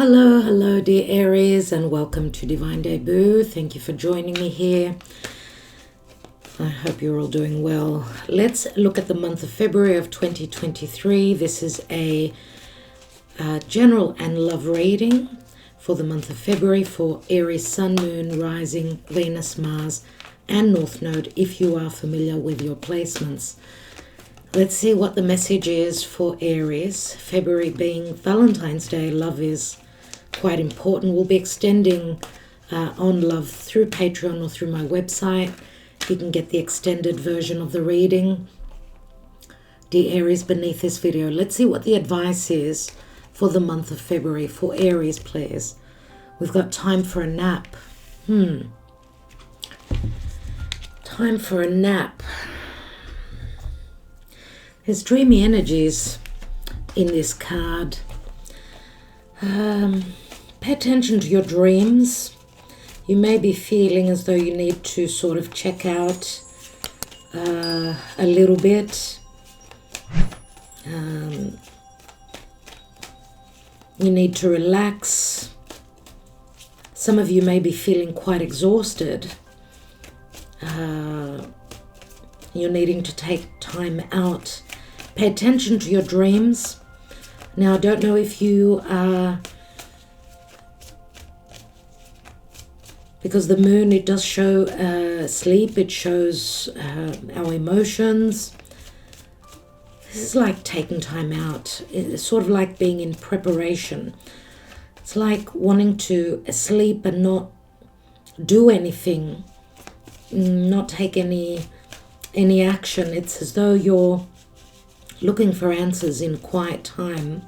Hello, dear Aries, and welcome to Divine Debut. Thank you for joining me here. I hope you're all doing well. Let's look at the month of February of 2023. This is a general and love reading for the month of February for Aries, Sun, Moon, Rising, Venus, Mars, and North Node, if you are familiar with your placements. Let's see what the message is for Aries. February being Valentine's Day, love is quite important. We'll be extending on love through Patreon or through my website. You can get the extended version of the reading. Dear Aries, beneath this video, let's see what the advice is for the month of February for Aries, please. We've got time for a nap. Time for a nap. There's dreamy energies in this card. Pay attention to your dreams. You may be feeling as though you need to sort of check out a little bit. You need to relax. Some of you may be feeling quite exhausted. You're needing to take time out. Pay attention to your dreams. Now, I don't know if you are, because the moon, it does show sleep. It shows our emotions. This is like taking time out. It's sort of like being in preparation. It's like wanting to sleep and not do anything, not take any action. It's as though you're looking for answers in quiet time.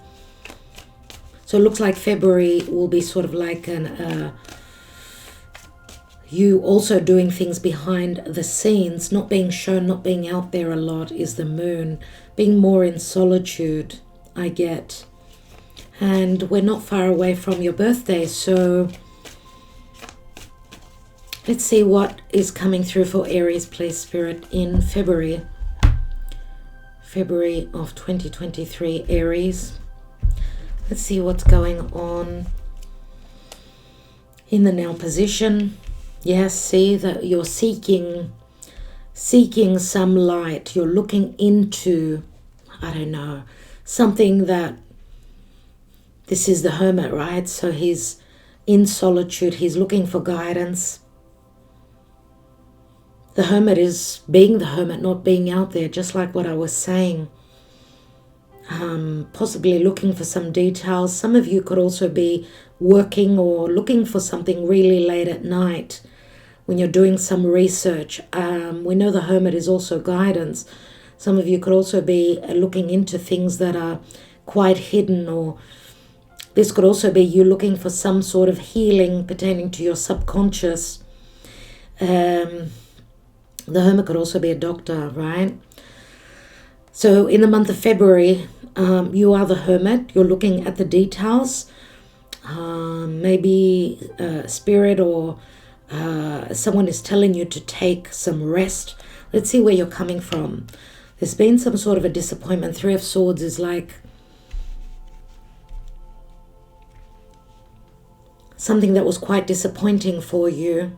So it looks like February will be sort of like you also doing things behind the scenes, not being shown, not being out there a lot is the moon. Being more in solitude, I get. And we're not far away from your birthday, so let's see what is coming through for Aries, please, Spirit, in February of 2023, Aries. Let's see what's going on in the now position. Yes, see that you're seeking some light. You're looking into, I don't know, something that, this is the Hermit, right? So he's in solitude. He's looking for guidance. The Hermit is being the Hermit, not being out there, just like what I was saying. Possibly looking for some details. Some of you could also be working or looking for something really late at night when you're doing some research. We know the Hermit is also guidance. Some of you could also be looking into things that are quite hidden, or this could also be you looking for some sort of healing pertaining to your subconscious. The Hermit could also be a doctor, right? So in the month of February, you are the Hermit. You're looking at the details. Maybe Spirit or someone is telling you to take some rest. Let's see where you're coming from. There's been some sort of a disappointment. Three of Swords is like something that was quite disappointing for you.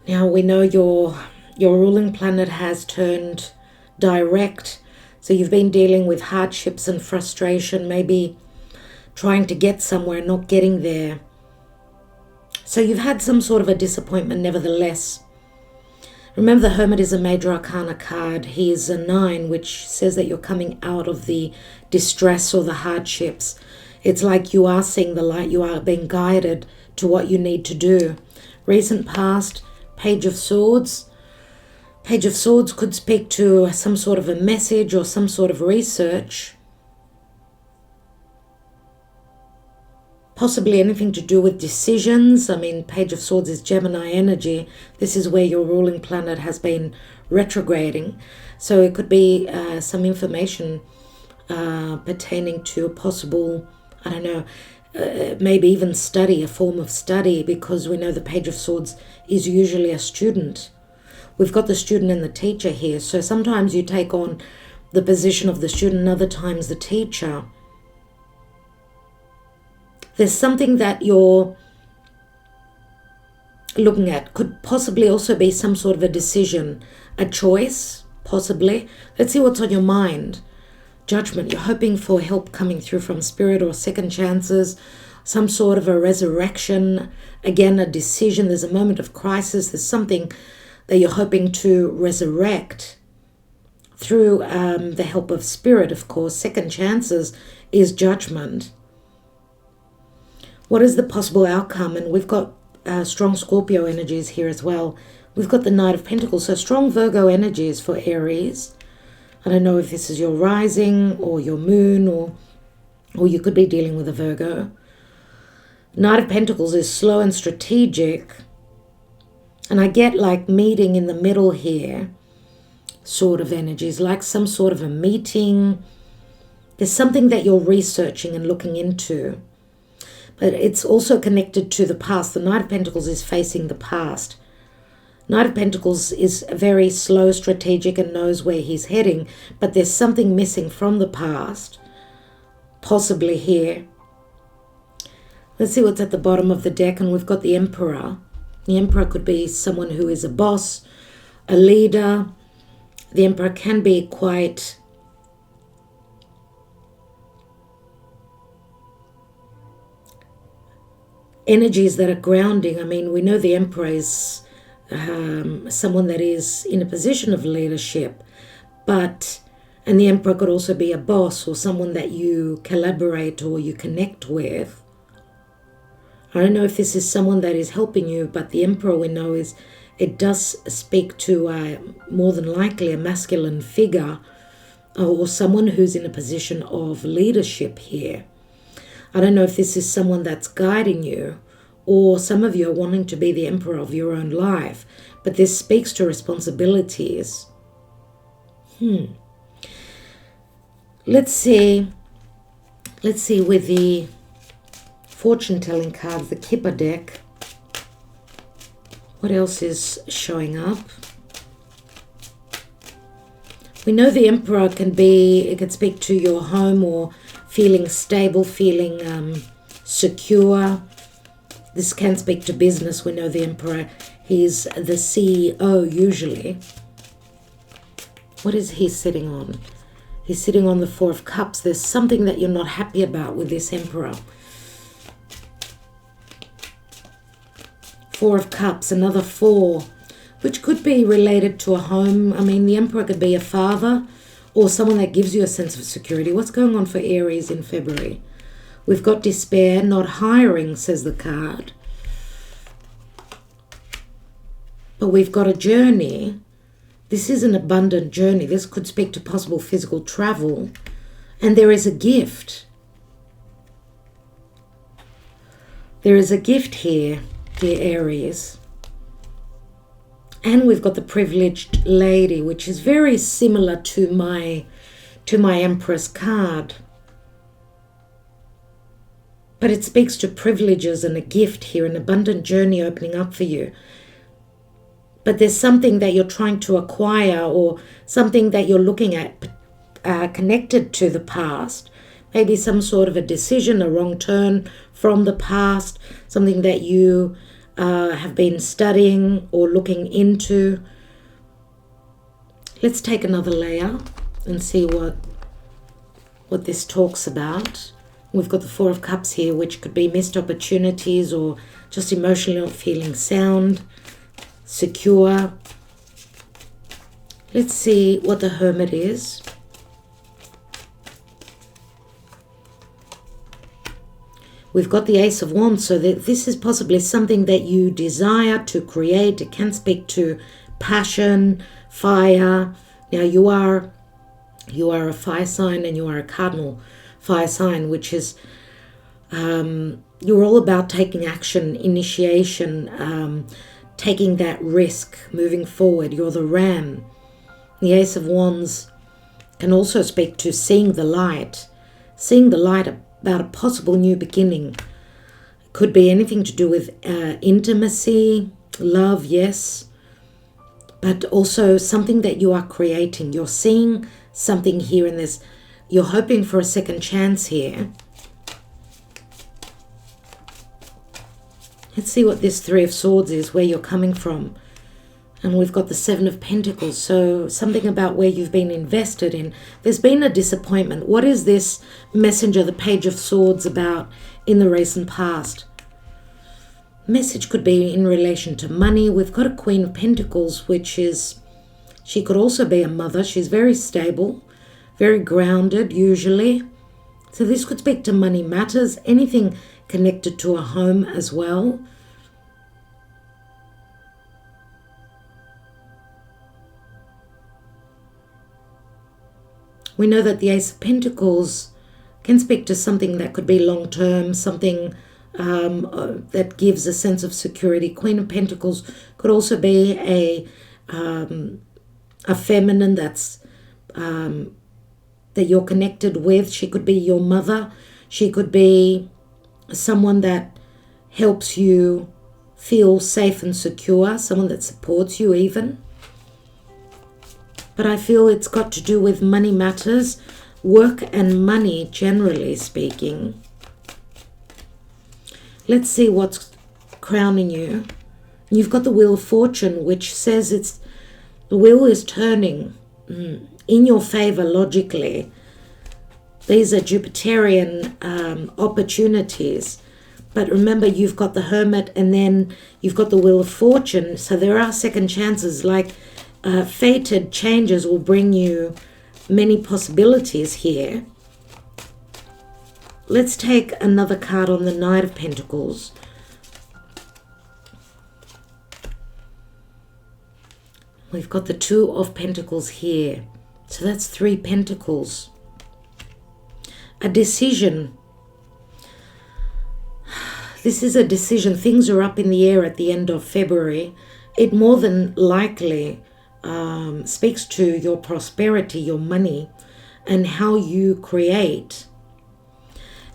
Now we know your ruling planet has turned direct. So you've been dealing with hardships and frustration, maybe trying to get somewhere, not getting there. So you've had some sort of a disappointment nevertheless. Remember, the Hermit is a major arcana card. He is a 9, which says that you're coming out of the distress or the hardships. It's like you are seeing the light. You are being guided to what you need to do. Recent past, Page of Swords. Page of Swords could speak to some sort of a message or some sort of research. Possibly anything to do with decisions. I mean, Page of Swords is Gemini energy. This is where your ruling planet has been retrograding. So it could be some information pertaining to a possible, I don't know, maybe even study, a form of study, because we know the Page of Swords is usually a student. we've got the student and the teacher here. So sometimes you take on the position of the student, and other times the teacher. There's something that you're looking at. Could possibly also be some sort of a decision, a choice, possibly. Let's see what's on your mind. Judgment. You're hoping for help coming through from spirit or second chances, some sort of a resurrection. Again, a decision. There's a moment of crisis. There's something that you're hoping to resurrect through the help of spirit, of course. Second chances is judgment. What is the possible outcome? And we've got strong Scorpio energies here as well. We've got the Knight of Pentacles, so strong Virgo energies for Aries. I don't know if this is your rising or your moon, or you could be dealing with a Virgo. Knight of Pentacles is slow and strategic. And I get like meeting in the middle here sort of energies, like some sort of a meeting. There's something that you're researching and looking into. But it's also connected to the past. The Knight of Pentacles is facing the past. Knight of Pentacles is very slow, strategic, and knows where he's heading. But there's something missing from the past, possibly here. Let's see what's at the bottom of the deck. And we've got the Emperor. The Emperor could be someone who is a boss, a leader. The Emperor can be quite energies that are grounding. I mean, we know the Emperor is someone that is in a position of leadership, and the Emperor could also be a boss or someone that you collaborate or you connect with. I don't know if this is someone that is helping you, but the Emperor, we know, it does speak to more than likely a masculine figure or someone who's in a position of leadership here. I don't know if this is someone that's guiding you, or some of you are wanting to be the emperor of your own life, but this speaks to responsibilities. Let's see with the fortune-telling card, the Kipper deck, what else is showing up? We know the Emperor it can speak to your home or feeling stable, feeling secure. This can speak to business. We know the Emperor, he's the CEO usually. What is he sitting on? He's sitting on the Four of Cups. There's something that you're not happy about with this Emperor. Four of Cups, another four, which could be related to a home. I mean, the Emperor could be a father or someone that gives you a sense of security. What's going on for Aries in February? We've got despair, not hiring, says the card. But we've got a journey. This is an abundant journey. This could speak to possible physical travel. And there is a gift. There is a gift here, dear Aries. And we've got the privileged lady, which is very similar to my Empress card. But it speaks to privileges and a gift here, an abundant journey opening up for you. But there's something that you're trying to acquire or something that you're looking at connected to the past. Maybe some sort of a decision, a wrong turn from the past, something that you have been studying or looking into. Let's take another layer and see what this talks about. We've got the Four of Cups here, which could be missed opportunities or just emotionally not feeling sound, secure. Let's see what the Hermit is. We've got the Ace of Wands, so that this is possibly something that you desire to create. It can speak to passion, fire. Now you are a fire sign and you are a cardinal fire sign, which is you're all about taking action, initiation, taking that risk, moving forward. You're the Ram. The Ace of Wands can also speak to seeing the light about a possible new beginning. Could be anything to do with intimacy, love, yes. but also something that you are creating. You're seeing something here in this. You're hoping for a second chance here. Let's see what this Three of Swords is, where you're coming from. And we've got the Seven of Pentacles. So something about where you've been invested in. There's been a disappointment. What is this Messenger, the Page of Swords, about in the recent past? Message could be in relation to money. We've got a Queen of Pentacles, which is, she could also be a mother. She's very stable, very grounded usually. So this could speak to money matters, anything connected to a home as well. We know that the Ace of Pentacles can speak to something that could be long-term, something that gives a sense of security. Queen of Pentacles could also be a feminine that's that you're connected with. She could be your mother. She could be someone that helps you feel safe and secure, someone that supports you even. But I feel it's got to do with money matters, work and money generally speaking. Let's see what's crowning you. You've got the Wheel of Fortune, which says the wheel is turning in your favor logically. These are Jupiterian opportunities. But remember, you've got the Hermit and then you've got the Wheel of Fortune. So there are second chances, like fated changes will bring you many possibilities here. Let's take another card on the Knight of Pentacles. We've got the Two of Pentacles here. So that's 3 pentacles. A decision. This is a decision. Things are up in the air at the end of February. It more than likely speaks to your prosperity, your money, and how you create.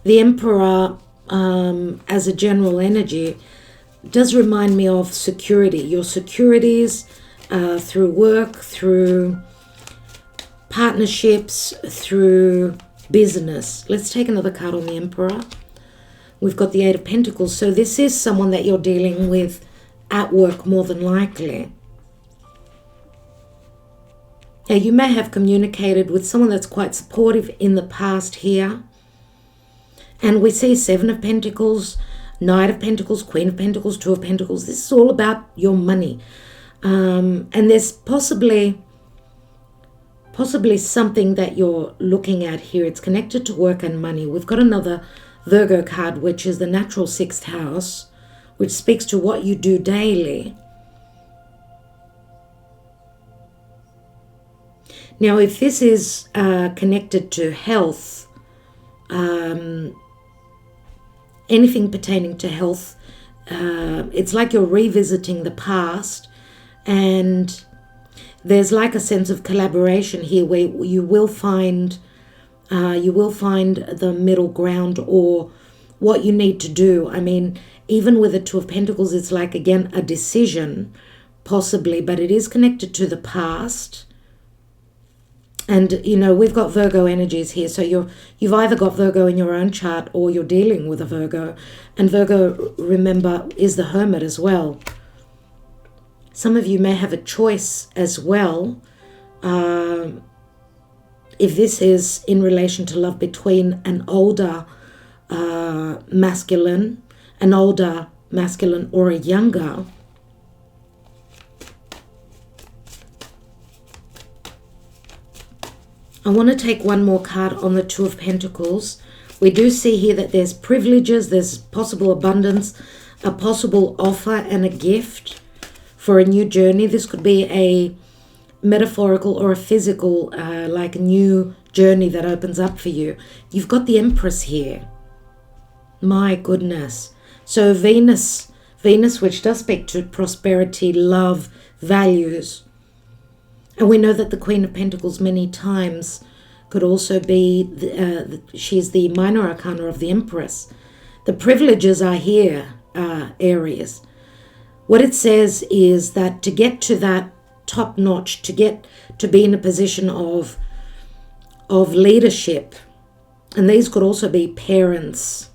The Emperor, as a general energy, does remind me of security. Your securities through work, through partnerships, through business. Let's take another card on the Emperor. We've got the Eight of Pentacles. So this is someone that you're dealing with at work more than likely. Now, you may have communicated with someone that's quite supportive in the past here. And we see Seven of Pentacles, Knight of Pentacles, Queen of Pentacles, Two of Pentacles. This is all about your money. And there's possibly something that you're looking at here. It's connected to work and money. We've got another Virgo card, which is the natural 6th house, which speaks to what you do daily. Now, if this is connected to health, anything pertaining to health, it's like you're revisiting the past, and there's like a sense of collaboration here where you will find the middle ground or what you need to do. I mean, even with the Two of Pentacles, it's like, again, a decision, possibly, but it is connected to the past. And, you know, we've got Virgo energies here. So you've either got Virgo in your own chart or you're dealing with a Virgo. And Virgo, remember, is the Hermit as well. Some of you may have a choice as well. If this is in relation to love between an older masculine or a younger. I want to take one more card on the Two of Pentacles. We do see here that there's privileges, there's possible abundance, a possible offer and a gift for a new journey. This could be a metaphorical or a physical, like a new journey that opens up for you. You've got the Empress here. My goodness. So Venus, which does speak to prosperity, love, values. And we know that the Queen of Pentacles many times could also be, she's the minor arcana of the Empress. The privileges are here, Aries. What it says is that to get to that top notch, to get to be in a position of leadership. And these could also be parents.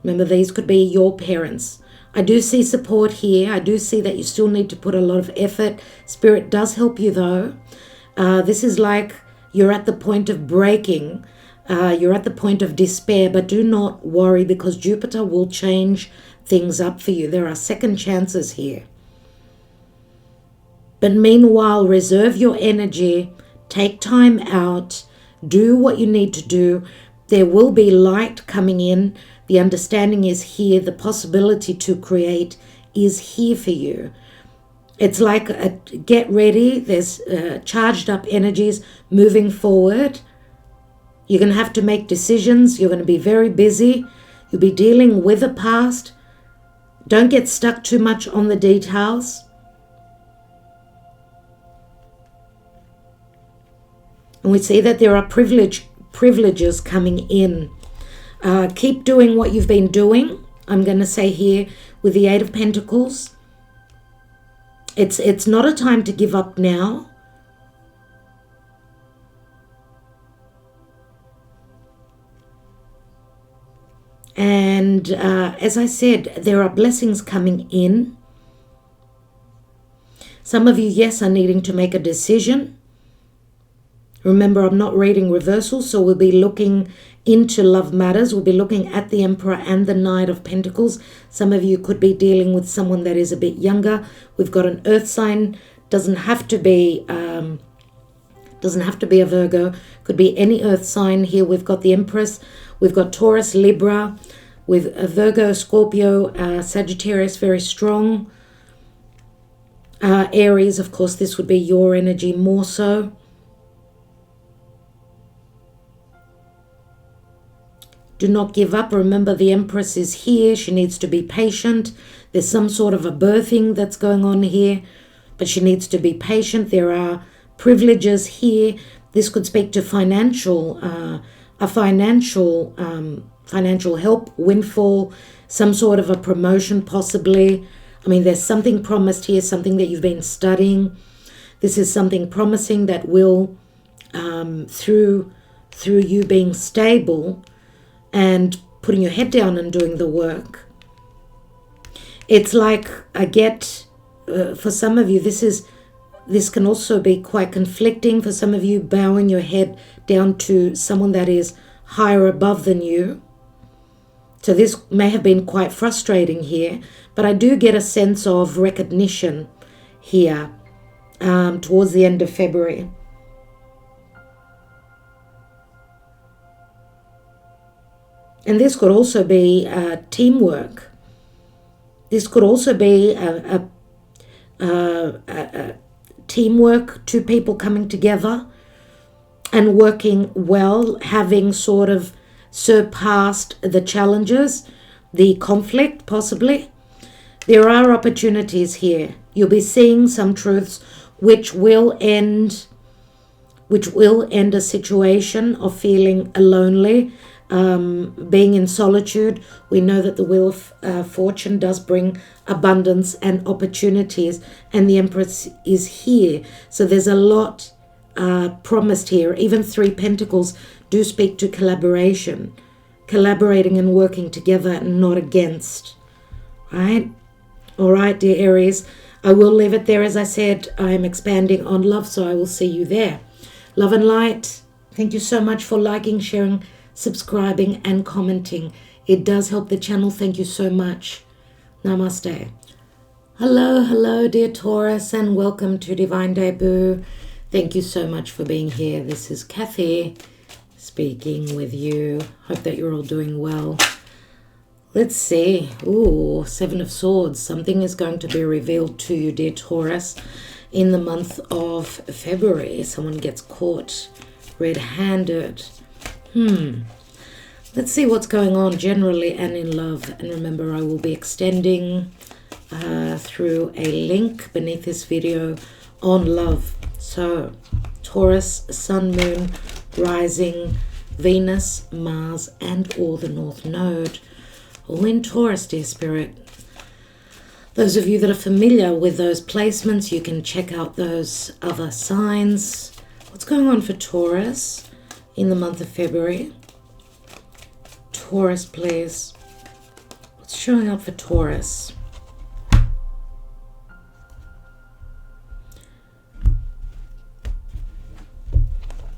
Remember, these could be your parents. I do see support here. I do see that you still need to put a lot of effort. Spirit does help you though. This is like you're at the point of breaking. You're at the point of despair, but do not worry, because Jupiter will change things up for you. There are second chances here. But meanwhile, reserve your energy, take time out, do what you need to do. There will be light coming in. The understanding is here. The possibility to create is here for you. It's like get ready. There's charged up energies moving forward. You're going to have to make decisions. You're going to be very busy. You'll be dealing with the past. Don't get stuck too much on the details. And we see that there are privileges coming in. Keep doing what you've been doing. I'm going to say here with the Eight of Pentacles. It's not a time to give up now. And as I said, there are blessings coming in. Some of you, yes, are needing to make a decision. Remember, I'm not reading reversals, so we'll be looking into love matters. We'll be looking at the Emperor and the Knight of Pentacles. Some of you could be dealing with someone that is a bit younger. We've got an earth sign. Doesn't have to be a Virgo. Could be any earth sign. Here we've got the Empress. We've got Taurus, Libra, with a Virgo, Scorpio, Sagittarius, very strong. Aries, of course, this would be your energy more so. Do not give up. Remember, the Empress is here. She needs to be patient. There's some sort of a birthing that's going on here, but she needs to be patient. There are privileges here. This could speak to financial help, windfall, some sort of a promotion possibly. I mean, there's something promised here, something that you've been studying. This is something promising that will, through you being stable and putting your head down and doing the work. It's like for some of you, this can also be quite conflicting. For some of you, bowing your head down to someone that is higher above than you. So this may have been quite frustrating here, but I do get a sense of recognition here towards the end of February. And this could also be teamwork. This could also be a teamwork, two people coming together and working well, having sort of surpassed the challenges, the conflict possibly. There are opportunities here. You'll be seeing some truths which will end a situation of feeling lonely, being in solitude. We know that the Wheel of Fortune does bring abundance and opportunities, and the Empress is here. So there's a lot promised here. Even Three Pentacles do speak to collaboration, collaborating and working together and not against. Right? All right, dear Aries, I will leave it there. As I said, I'm expanding on love, so I will see you there. Love and light. Thank you so much for liking, sharing, subscribing and commenting. It does help the channel. Thank you so much. Namaste. Hello, dear Taurus, and welcome to Divine Debut. Thank you so much for being here. This is Kathy speaking with you. Hope that you're all doing well. Let's see. Ooh, Seven of Swords. Something is going to be revealed to you, dear Taurus, in the month of February. Someone gets caught red-handed. Let's see what's going on generally and in love. And remember, I will be extending through a link beneath this video on love. So, Taurus, Sun, Moon, Rising, Venus, Mars, and or the North Node. All in Taurus, dear Spirit. Those of you that are familiar with those placements, you can check out those other signs. What's going on for Taurus in the month of February? Taurus, please. What's showing up for Taurus?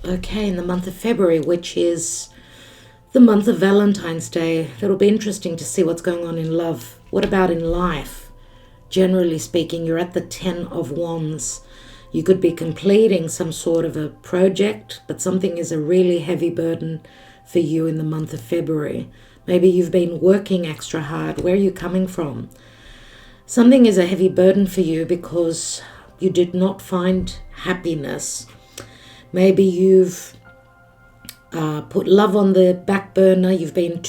Okay, in the month of February, which is the month of Valentine's Day, it'll be interesting to see what's going on in love. What about in life? Generally speaking, you're at the 10 of Wands. You could be completing some sort of a project, but something is a really heavy burden for you in the month of February. Maybe you've been working extra hard. Where are you coming from? Something is a heavy burden for you because you did not find happiness. Maybe you've put love on the back burner. You've been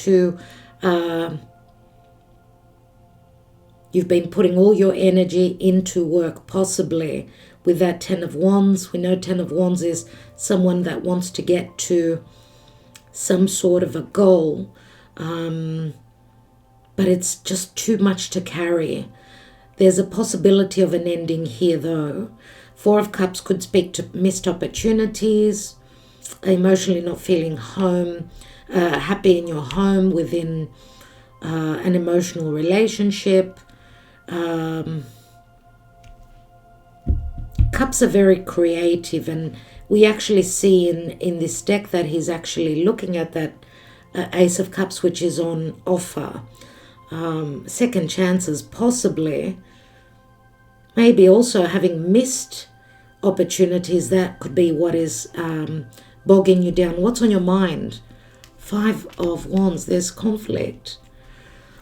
putting all your energy into work, possibly with that 10 of Wands. We know 10 of Wands is someone that wants to get to some sort of a goal, but it's just too much to carry. There's a possibility of an ending here, though. 4 of Cups could speak to missed opportunities, emotionally not feeling happy in your home, within an emotional relationship. Cups are very creative, and we actually see in this deck that he's actually looking at that Ace of Cups, which is on offer. Second chances, possibly. Maybe also having missed opportunities. That could be what is bogging you down. What's on your mind? 5 of Wands, there's conflict.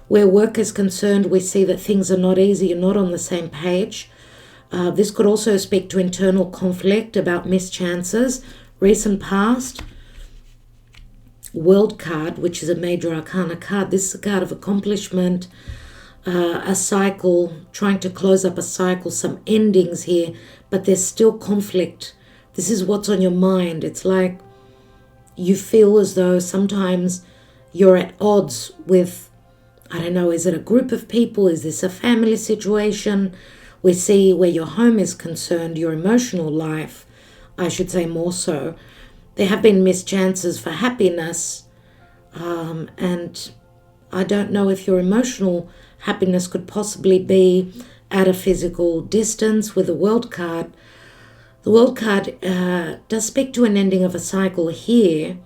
Where work is concerned, we see that things are not easy. You're not on the same page. This could also speak to internal conflict about missed chances, recent past. World card, which is a major arcana card. This is a card of accomplishment, a cycle, trying to close up a cycle, some endings here, but there's still conflict. This is what's on your mind. It's like you feel as though sometimes you're at odds with, I don't know, is it a group of people? Is this a family situation? We see where your home is concerned, your emotional life, I should say more so. There have been missed chances for happiness, and I don't know if your emotional happiness could possibly be at a physical distance with the World card. The World card does speak to an ending of a cycle here,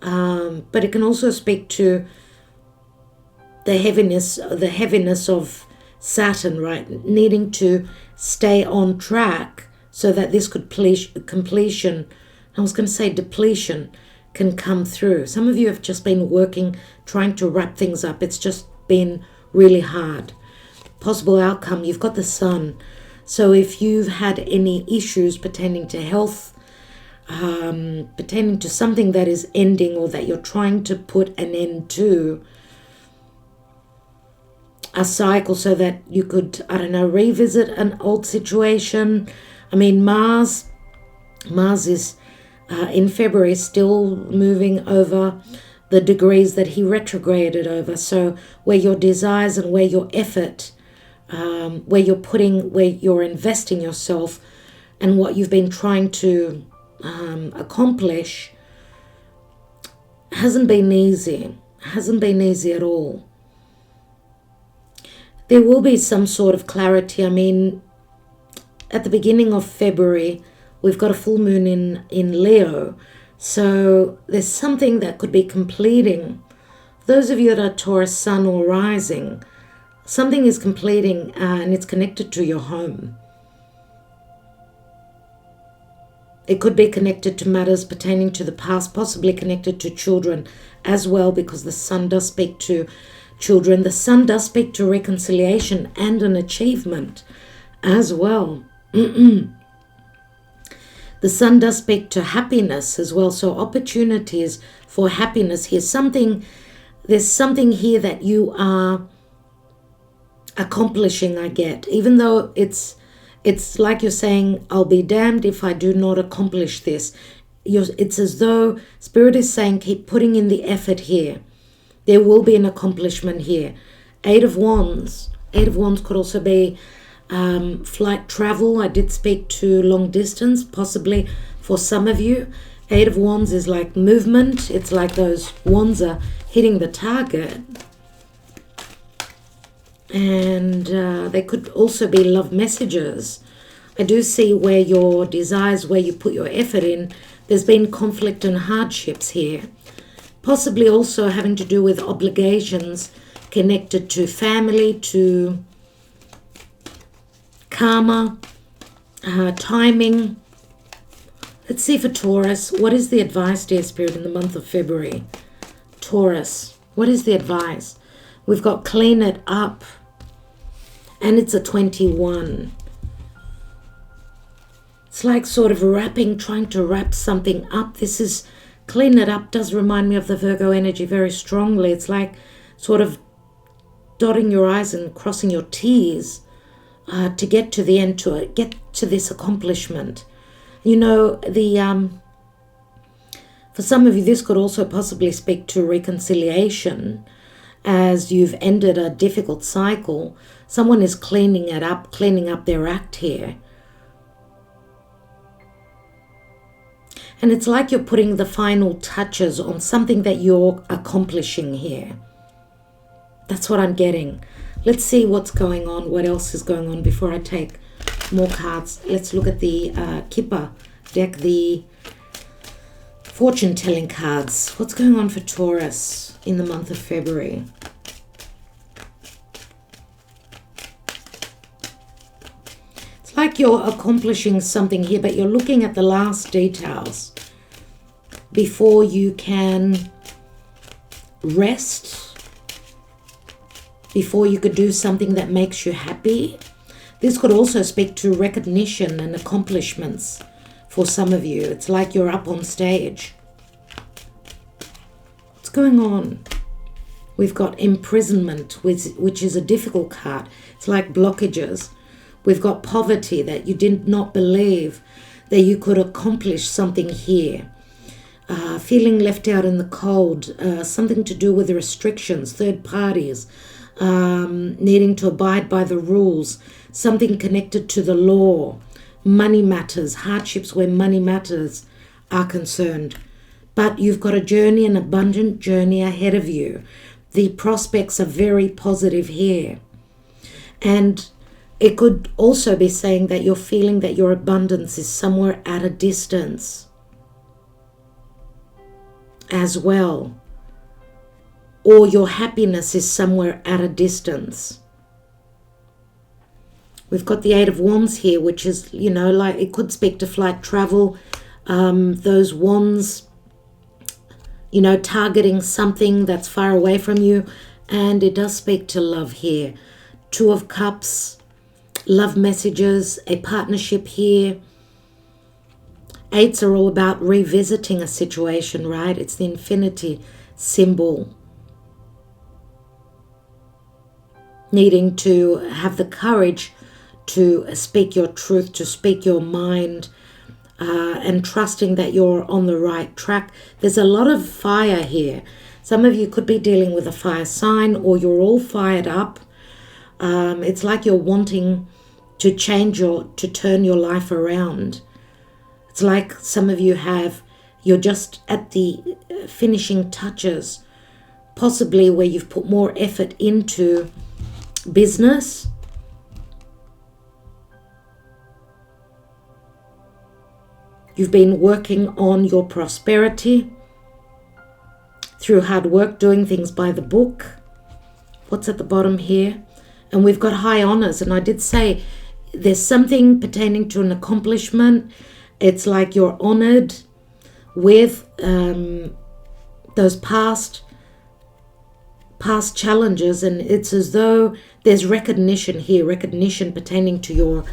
but it can also speak to the heaviness of Saturn, right? Needing to stay on track so that this completion, I was going to say depletion, can come through. Some of you have just been working, trying to wrap things up. It's just been really hard. Possible outcome, you've got the Sun. So if you've had any issues pertaining to health, pertaining to something that is ending or that you're trying to put an end to, a cycle so that you could, I don't know, revisit an old situation. I mean, Mars is in February still moving over the degrees that he retrograded over. So where your desires and where your effort, where you're investing yourself and what you've been trying to accomplish hasn't been easy at all. There will be some sort of clarity. I mean, at the beginning of February, we've got a full moon in Leo. So there's something that could be completing. Those of you that are Taurus Sun or Rising, something is completing and it's connected to your home. It could be connected to matters pertaining to the past, possibly connected to children as well, because the Sun does speak to children. The Sun does speak to reconciliation and an achievement as well. The Sun does speak to happiness as well. So opportunities for happiness here. There's something here that you are accomplishing, I get. Even though it's like you're saying, I'll be damned if I do not accomplish this. It's as though Spirit is saying, keep putting in the effort here. There will be an accomplishment here. 8 of Wands. Eight of Wands could also be flight travel. I did speak to long distance, possibly for some of you. Eight of Wands is like movement. It's like those wands are hitting the target. And they could also be love messages. I do see where your desires, where you put your effort in, there's been conflict and hardships here. Possibly also having to do with obligations connected to family, to karma, timing. Let's see for Taurus. What is the advice, dear Spirit, in the month of February? Taurus, what is the advice? We've got clean it up. And it's a 21. It's like sort of trying to wrap something up. This is, clean it up does remind me of the Virgo energy very strongly. It's like sort of dotting your I's and crossing your T's to get to the end, to get to this accomplishment. You know, for some of you, this could also possibly speak to reconciliation. As you've ended a difficult cycle, someone is cleaning it up, cleaning up their act here. And it's like you're putting the final touches on something that you're accomplishing here. That's what I'm getting. Let's see what's going on, what else is going on before I take more cards. Let's look at the Kipper deck, the fortune-telling cards. What's going on for Taurus in the month of February? It's like you're accomplishing something here, but you're looking at the last details before you can rest, before you could do something that makes you happy. This could also speak to recognition and accomplishments for some of you. It's like you're up on stage. What's going on? We've got imprisonment, which is a difficult card. It's like blockages. We've got poverty, that you did not believe that you could accomplish something here. Feeling left out in the cold, something to do with the restrictions, third parties, needing to abide by the rules, something connected to the law, money matters, hardships where money matters are concerned. But you've got a journey, an abundant journey ahead of you. The prospects are very positive here. And it could also be saying that you're feeling that your abundance is somewhere at a distance as well. Or your happiness is somewhere at a distance. We've got the Eight of Wands here, which is, you know, like it could speak to flight travel. Those wands, you know, targeting something that's far away from you. And it does speak to love here. Two of Cups, love messages, a partnership here. Eights are all about revisiting a situation, right? It's the infinity symbol. Needing to have the courage to speak your truth, to speak your mind, and trusting that you're on the right track. There's a lot of fire here. Some of you could be dealing with a fire sign, or you're all fired up. It's like you're wanting to to turn your life around. It's like some of you you're just at the finishing touches, possibly where you've put more effort into business. You've been working on your prosperity through hard work, doing things by the book. What's at the bottom here? And we've got high honors. And I did say there's something pertaining to an accomplishment. It's like you're honored with those past challenges, and it's as though there's recognition here, recognition pertaining to your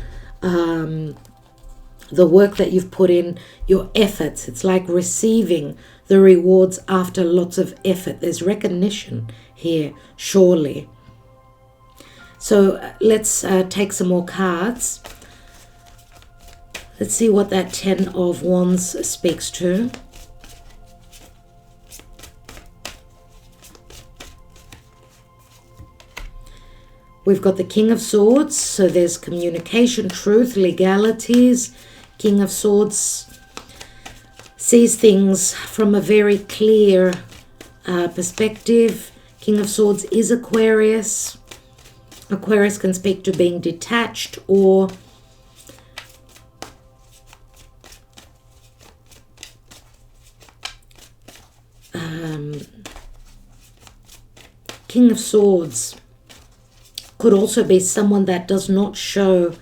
the work that you've put in, your efforts. It's like receiving the rewards after lots of effort. There's recognition here, surely. So let's take some more cards. Let's see what that Ten of Wands speaks to. We've got the King of Swords, so there's communication, truth, legalities. King of Swords sees things from a very clear perspective. King of Swords is Aquarius. Aquarius can speak to being detached or King of Swords could also be someone that does not show,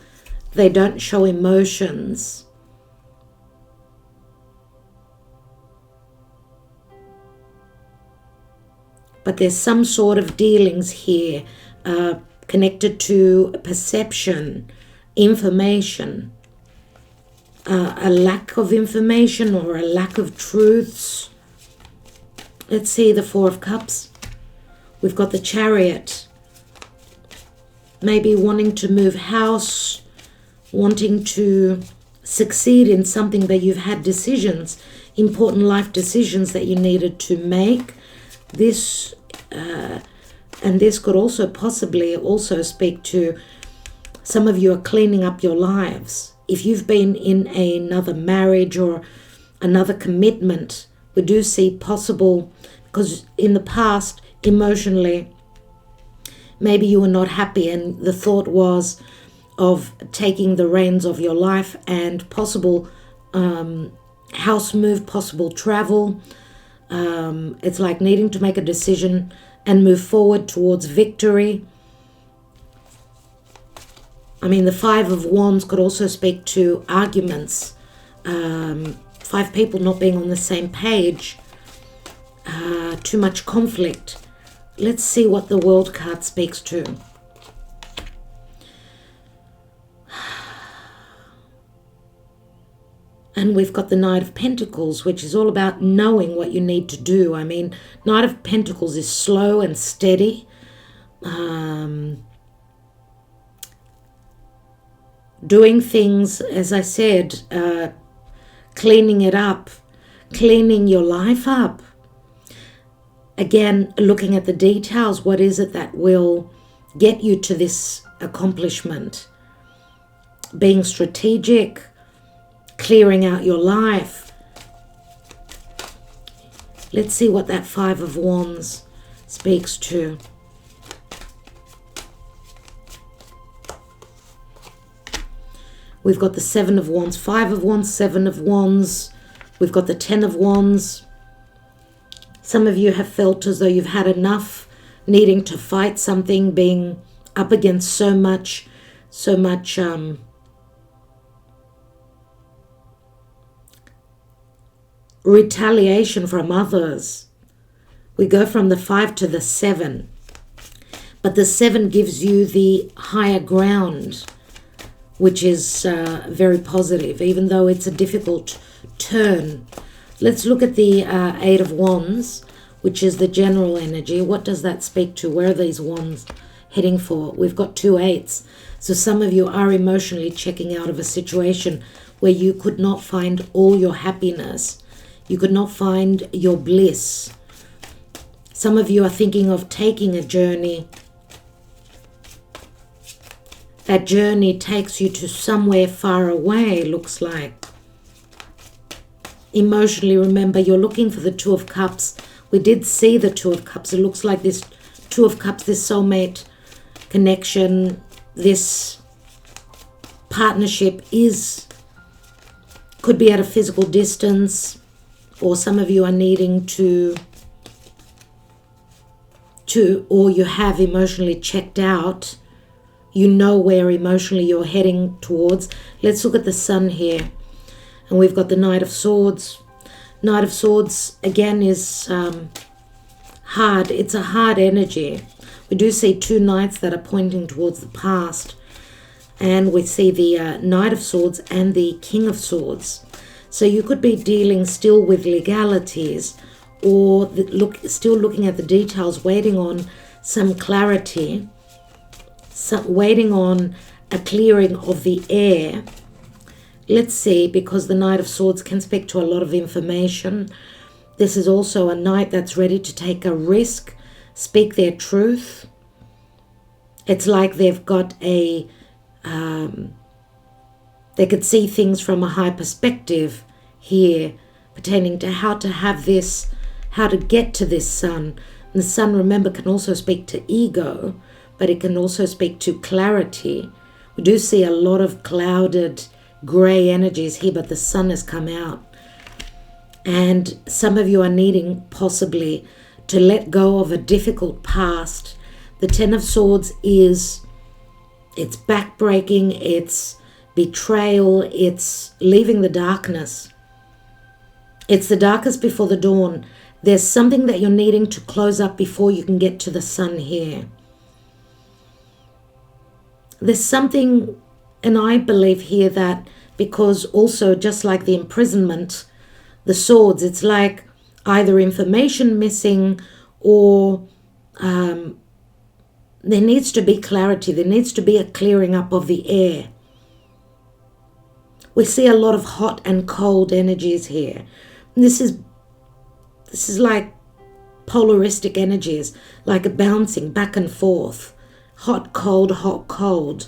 they don't show emotions. But there's some sort of dealings here connected to perception, information, a lack of information or a lack of truths. Let's see the Four of Cups. We've got the Chariot. Maybe wanting to move house, wanting to succeed in something that you've had decisions, important life decisions that you needed to make. This and this could also possibly also speak to some of you are cleaning up your lives. If you've been in another marriage or another commitment, we do see possible, because in the past, emotionally, maybe you were not happy and the thought was of taking the reins of your life and possible house move, possible travel. It's like needing to make a decision and move forward towards victory. I mean, the Five of Wands could also speak to arguments, five people not being on the same page, too much conflict. Let's see what the World card speaks to. And we've got the Knight of Pentacles, which is all about knowing what you need to do. I mean, Knight of Pentacles is slow and steady. Doing things, as I said, cleaning it up, cleaning your life up. Again, looking at the details, what is it that will get you to this accomplishment? Being strategic, clearing out your life. Let's see what that Five of Wands speaks to. We've got the Seven of Wands, Five of Wands, Seven of Wands. We've got the Ten of Wands. Some of you have felt as though you've had enough, needing to fight something, being up against so much retaliation from others. We go from the Five to the Seven. But the Seven gives you the higher ground, which is very positive, even though it's a difficult turn. Let's look at the Eight of Wands, which is the general energy. What does that speak to? Where are these wands heading for? We've got two eights. So some of you are emotionally checking out of a situation where you could not find all your happiness. You could not find your bliss. Some of you are thinking of taking a journey. That journey takes you to somewhere far away, looks like. Emotionally, remember, you're looking for the Two of Cups. We did see the Two of Cups. It looks like this Two of Cups, this soulmate connection, this partnership could be at a physical distance, or some of you are needing to or you have emotionally checked out. You know where emotionally you're heading towards. Let's look at the Sun here. And we've got the Knight of Swords. Knight of Swords, again, is hard. It's a hard energy. We do see two knights that are pointing towards the past. And we see the Knight of Swords and the King of Swords. So you could be dealing still with legalities, or still looking at the details, waiting on some clarity, waiting on a clearing of the air. Let's see, because the Knight of Swords can speak to a lot of information. This is also a knight that's ready to take a risk, speak their truth. It's like they've got they could see things from a high perspective here, pertaining to how to have this, how to get to this sun. And the sun, remember, can also speak to ego, but it can also speak to clarity. We do see a lot of clouded grey energies here, but the sun has come out. And some of you are needing possibly to let go of a difficult past. The Ten of Swords it's backbreaking, it's betrayal, it's leaving the darkness. It's the darkest before the dawn. There's something that you're needing to close up before you can get to the sun here. There's something, and I believe here that because also just like the imprisonment, the swords, it's like either information missing or there needs to be clarity. There needs to be a clearing up of the air. We see a lot of hot and cold energies here. This is like polaristic energies, like a bouncing back and forth. Hot, cold, hot, cold.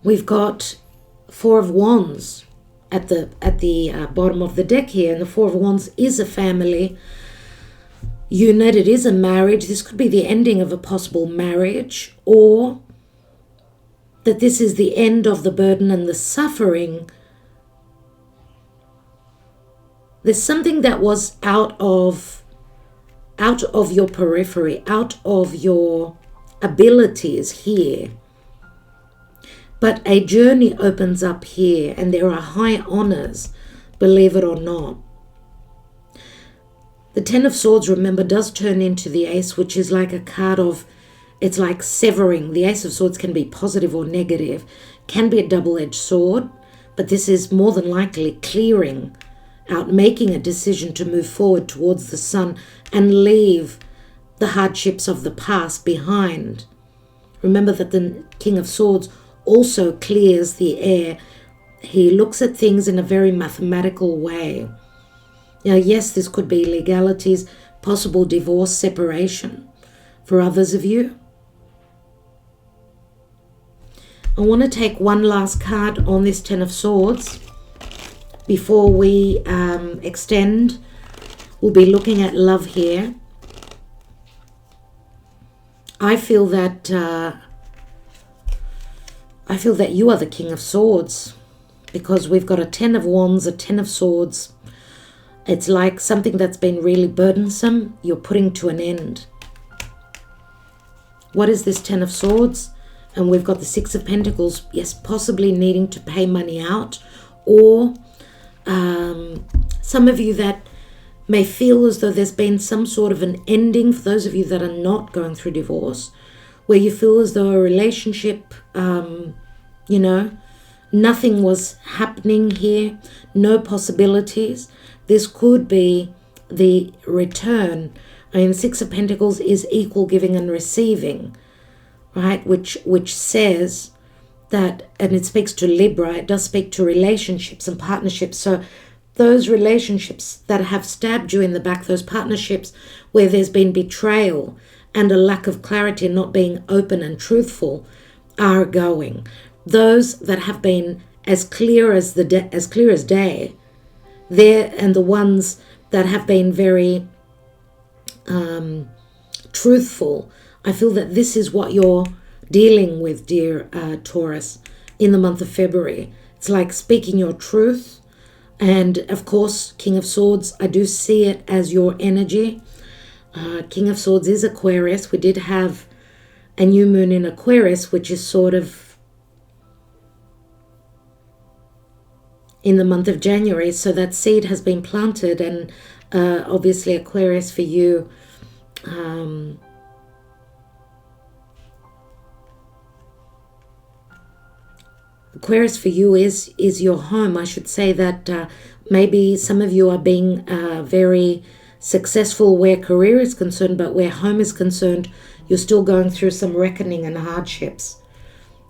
We've got Four of Wands at the bottom of the deck here, and the Four of Wands is a family unit. It is a marriage. This could be the ending of a possible marriage, or that this is the end of the burden and the suffering. There's something that was out of your periphery, out of your abilities here. But a journey opens up here, and there are high honors, believe it or not. The Ten of Swords, remember, does turn into the Ace, which is like a card of, it's like severing. The Ace of Swords can be positive or negative, can be a double-edged sword, but this is more than likely clearing out, making a decision to move forward towards the sun and leave the hardships of the past behind. Remember that the King of Swords also clears the air. He looks at things in a very mathematical way. Now, yes, this could be legalities, possible divorce, separation for others of you. I want to take one last card on this Ten of Swords before we extend. We'll be looking at love here. I feel that you are the King of Swords, because we've got a Ten of Wands, a Ten of Swords. It's like something that's been really burdensome, you're putting to an end. What is this Ten of Swords? And we've got the Six of Pentacles. Yes, possibly needing to pay money out, or some of you that may feel as though there's been some sort of an ending, for those of you that are not going through divorce, where you feel as though a relationship, nothing was happening here, no possibilities. This could be the return. I mean, Six of Pentacles is equal giving and receiving, right? Which says that, and it speaks to Libra, it does speak to relationships and partnerships. So those relationships that have stabbed you in the back, those partnerships where there's been betrayal and a lack of clarity and not being open and truthful, are going. Those that have been as clear as day, there, and the ones that have been very truthful. I feel that this is what you're dealing with, dear Taurus, in the month of February. It's like speaking your truth. And of course, King of Swords, I do see it as your energy. King of Swords is Aquarius. We did have a new moon in Aquarius, which is sort of in the month of January. So that seed has been planted, and obviously Aquarius for you, Aquarius for you is your home. I should say that maybe some of you are being very successful where career is concerned, but where home is concerned, you're still going through some reckoning and hardships.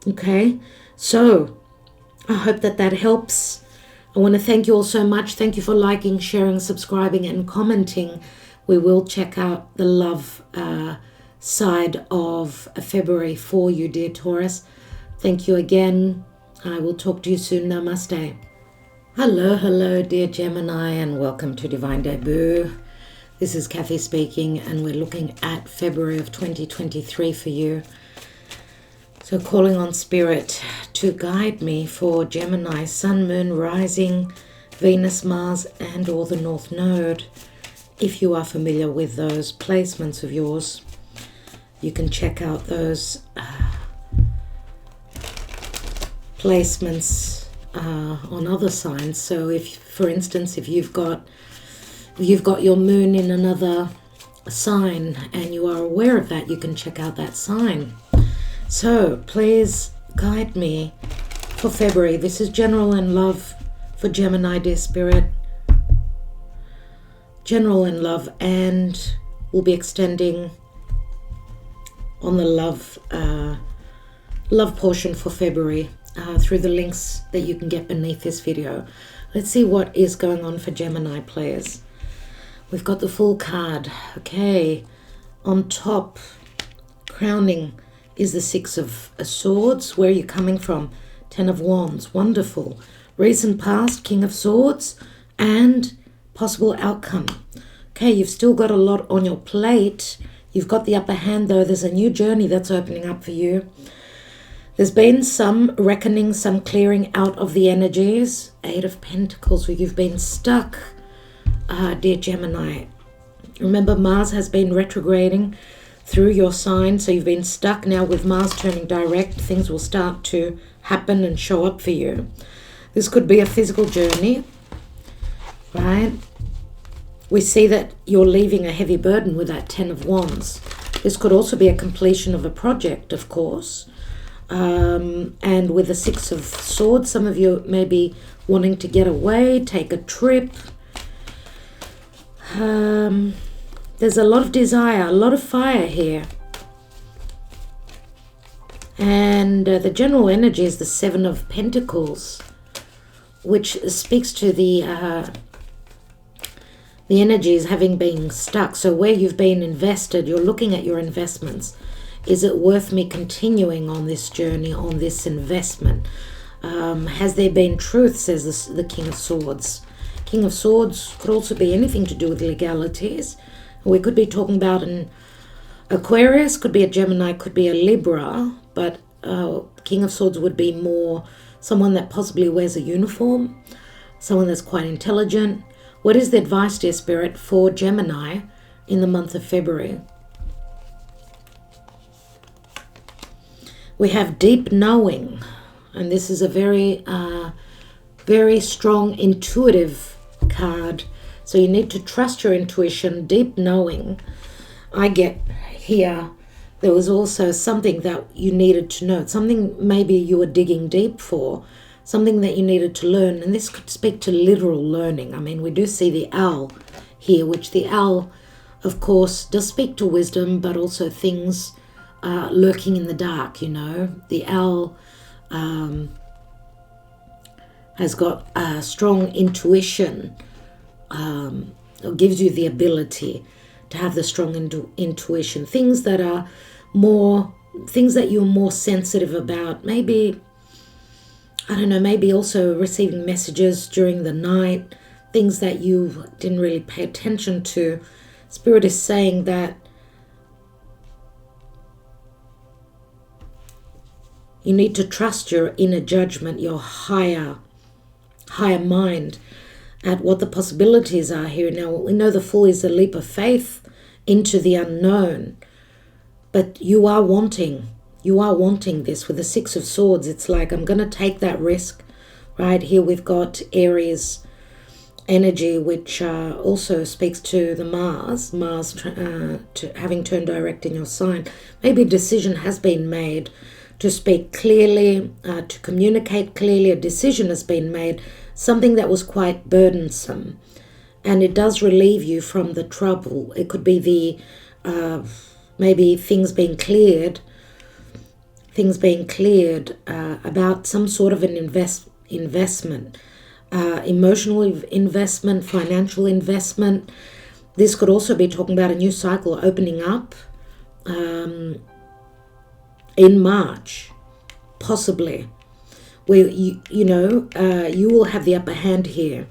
Okay, so I hope that helps. I want to thank you all so much. Thank you for liking, sharing, subscribing, and commenting. We will check out the love side of February for you, dear Taurus. Thank you again. I will talk to you soon. Namaste. Hello, dear Gemini, and welcome to Divine Debut. This is Kathy speaking, and we're looking at February of 2023 for you. So calling on Spirit to guide me for Gemini, Sun, Moon, Rising, Venus, Mars, and or the North Node. If you are familiar with those placements of yours, you can check out those placements on other signs. So if, for instance, if you've got your moon in another sign and you are aware of that, you can check out that sign. So please guide me for February. This is general and love for Gemini, dear Spirit. General and love, and we'll be extending on the love portion for February through the links that you can get beneath this video. Let's see what is going on for Gemini players. We've got the Fool card. Okay, on top, crowning, is the Six of Swords. Where are you coming from? Ten of Wands. Wonderful. Recent past, King of Swords, and possible outcome. Okay, you've still got a lot on your plate. You've got the upper hand, though. There's a new journey that's opening up for you. There's been some reckoning, some clearing out of the energies. Eight of Pentacles, where you've been stuck, dear Gemini. Remember, Mars has been retrograding through your sign, so you've been stuck. Now with Mars turning direct, things will start to happen and show up for you. This could be a physical journey, right? We see that you're leaving a heavy burden with that Ten of Wands. This could also be a completion of a project, of course. And with the Six of Swords, some of you may be wanting to get away, take a trip. There's a lot of desire, a lot of fire here. And the general energy is the Seven of Pentacles, which speaks to the energies having been stuck. So where you've been invested, you're looking at your investments. Is it worth me continuing on this journey, on this investment? Has there been truth, says the King of Swords. King of Swords could also be anything to do with legalities. We could be talking about an Aquarius, could be a Gemini, could be a Libra, but King of Swords would be more someone that possibly wears a uniform, someone that's quite intelligent. What is the advice, dear Spirit, for Gemini in the month of February? We have deep knowing, and this is a very, very strong intuitive card. So you need to trust your intuition, deep knowing. I get here, there was also something that you needed to know, something maybe you were digging deep for, something that you needed to learn. And this could speak to literal learning. I mean, we do see the owl here, which the owl, of course, does speak to wisdom, but also things lurking in the dark, you know. The owl has got a strong intuition, gives you the ability to have the strong intuition. Things that are more, things that you're more sensitive about. Maybe, I don't know, maybe also receiving messages during the night, things that you didn't really pay attention to. Spirit is saying that you need to trust your inner judgment, your higher mind, at what the possibilities are here. Now, we know the Fool is a leap of faith into the unknown, but you are wanting this. With the Six of Swords, it's like, I'm going to take that risk. Right here we've got Aries energy, which also speaks to the Mars to having turned direct in your sign. Maybe a decision has been made to speak clearly, to communicate clearly. A decision has been made, something that was quite burdensome, and it does relieve you from the trouble. It could be the maybe things being cleared about some sort of an investment, emotional investment, financial investment. This could also be talking about a new cycle opening up in March, possibly, where you will have the upper hand here.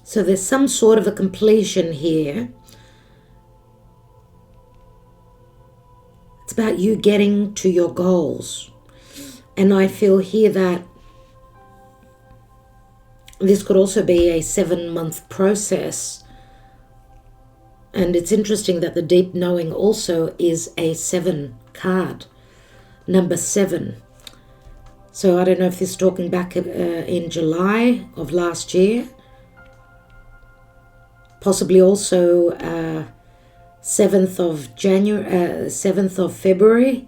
So there's some sort of a completion here. It's about you getting to your goals. And I feel here that this could also be a 7-month process. And it's interesting that the deep knowing also is a 7 card, number 7. So I don't know if this is talking back in July of last year. Possibly also 7th of January, 7th of February,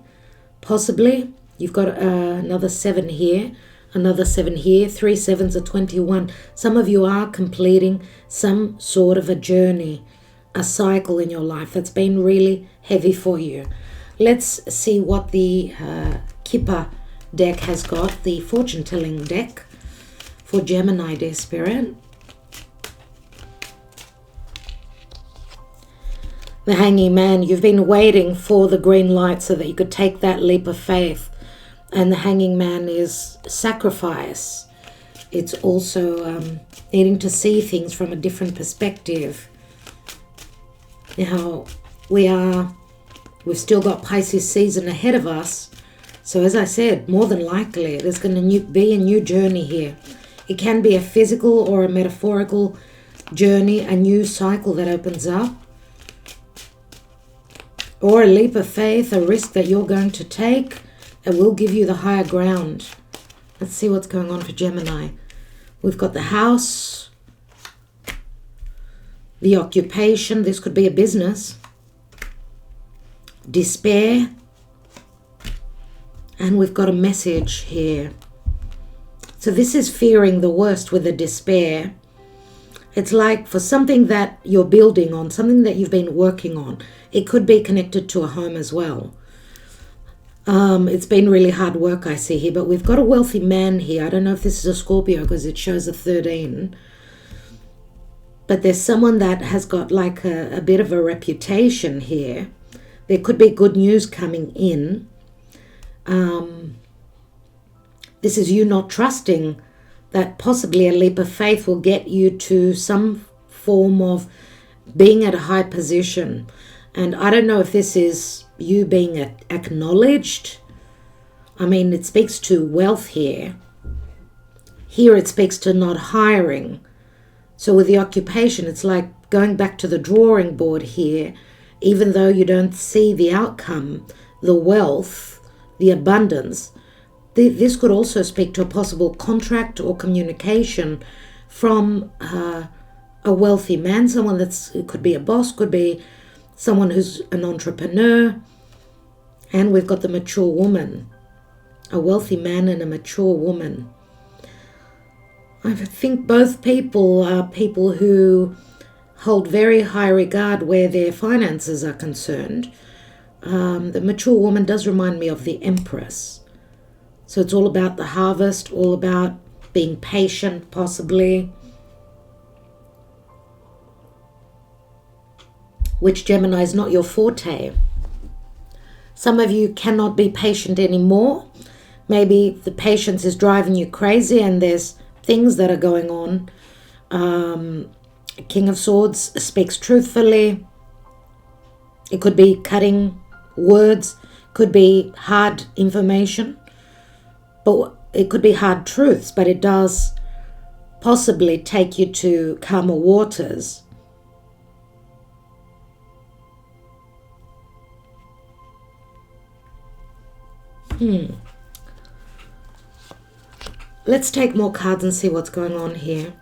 possibly. You've got another 7 here, another 7 here, 3 7s are 21. Some of you are completing some sort of a journey, a cycle in your life that's been really heavy for you. Let's see what the Kipper deck has got, the fortune-telling deck for Gemini, dear Spirit. The Hanging Man, you've been waiting for the green light so that you could take that leap of faith. And the Hanging Man is sacrifice. It's also needing to see things from a different perspective. Now, we've still got Pisces season ahead of us. So as I said, more than likely, there's going to be a new journey here. It can be a physical or a metaphorical journey, a new cycle that opens up. Or a leap of faith, a risk that you're going to take. It will give you the higher ground. Let's see what's going on for Gemini. We've got the house, the occupation. This could be a business. Despair. And we've got a message here. So this is fearing the worst with the despair. It's like for something that you're building on, something that you've been working on. It could be connected to a home as well. It's been really hard work, I see here, but we've got a wealthy man here. I don't know if this is a Scorpio because it shows a 13. But there's someone that has got like a bit of a reputation here. There could be good news coming in. This is you not trusting that possibly a leap of faith will get you to some form of being at a high position. And I don't know if this is you being acknowledged. I mean, it speaks to wealth here. Here it speaks to not hiring. So with the occupation, it's like going back to the drawing board here, even though you don't see the outcome, the wealth, the abundance. This could also speak to a possible contract or communication from a wealthy man, someone it could be a boss, could be someone who's an entrepreneur. And we've got the mature woman, a wealthy man and a mature woman. I think both people are people who hold very high regard where their finances are concerned. The mature woman does remind me of the Empress. So it's all about the harvest, all about being patient, possibly. Which Gemini is not your forte. Some of you cannot be patient anymore. Maybe the patience is driving you crazy and there's things that are going on. King of Swords speaks truthfully. It could be cutting words, could be hard information. But it could be hard truths, but it does possibly take you to calmer waters. Let's take more cards and see what's going on here.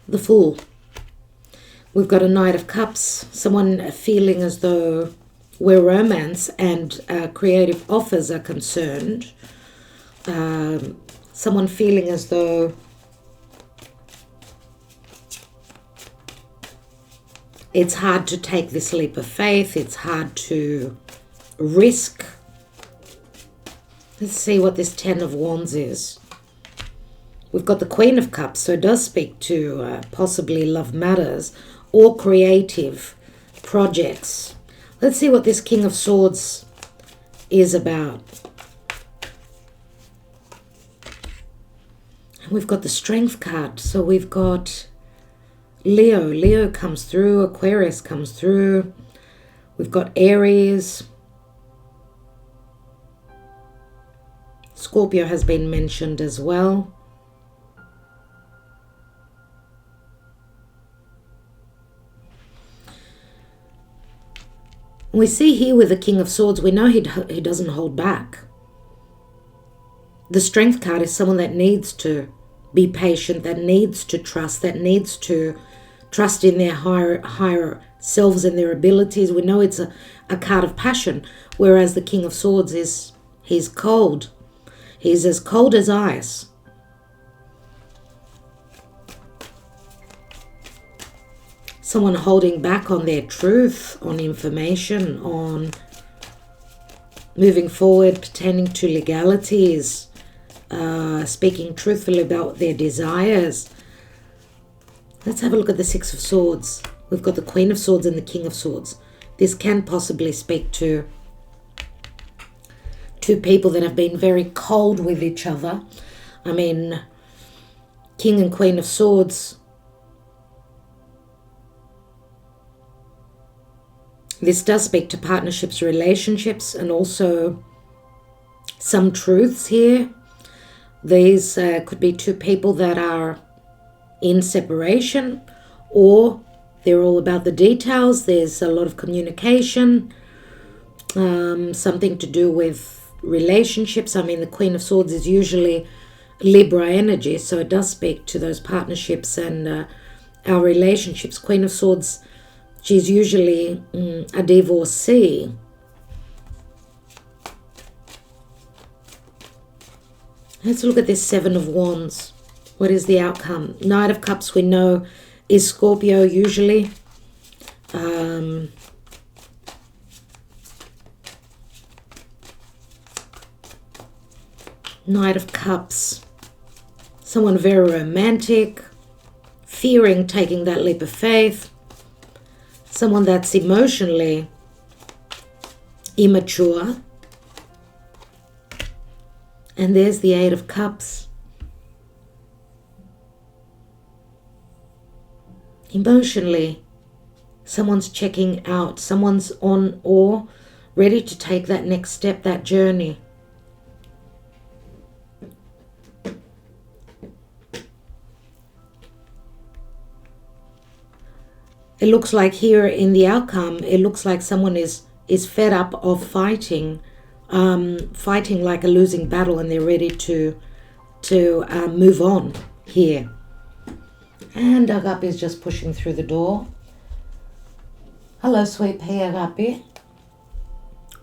The Fool. We've got a Knight of Cups, someone feeling as though where romance and creative offers are concerned, someone feeling as though It's hard to take this leap of faith. It's hard to risk. Let's see what this Ten of Wands is. We've got the Queen of Cups, so it does speak to possibly love matters or creative projects. Let's see what this King of Swords is about. And we've got the Strength card, so we've got Leo. Leo comes through, Aquarius comes through. We've got Aries. Scorpio has been mentioned as well. We see here with the King of Swords, we know he doesn't hold back. The Strength card is someone that needs to be patient, that needs to trust, that needs to trust in their higher selves and their abilities. We know it's a card of passion, whereas the King of Swords he's cold. He's as cold as ice. Someone holding back on their truth, on information, on moving forward, pertaining to legalities, speaking truthfully about their desires. Let's have a look at the Six of Swords. We've got the Queen of Swords and the King of Swords. This can possibly speak to two people that have been very cold with each other. I mean, King and Queen of Swords. This does speak to partnerships, relationships, and also some truths here. These could be two people that are in separation, or they're all about the details. There's a lot of communication, something to do with relationships. I mean, the Queen of Swords is usually Libra energy, so it does speak to those partnerships and our relationships. Queen of Swords, she's usually a divorcee. Let's look at this Seven of Wands. What is the outcome? Knight of Cups, we know, is Scorpio usually. Knight of Cups. Someone very romantic, fearing taking that leap of faith. Someone that's emotionally immature. And there's the Eight of Cups. Emotionally, someone's checking out. Someone's on or ready to take that next step, that journey. It looks like here in the outcome, it looks like someone is fed up of fighting, fighting like a losing battle, and they're ready to move on here. And Agape is just pushing through the door. Hello, sweet pea, Agape.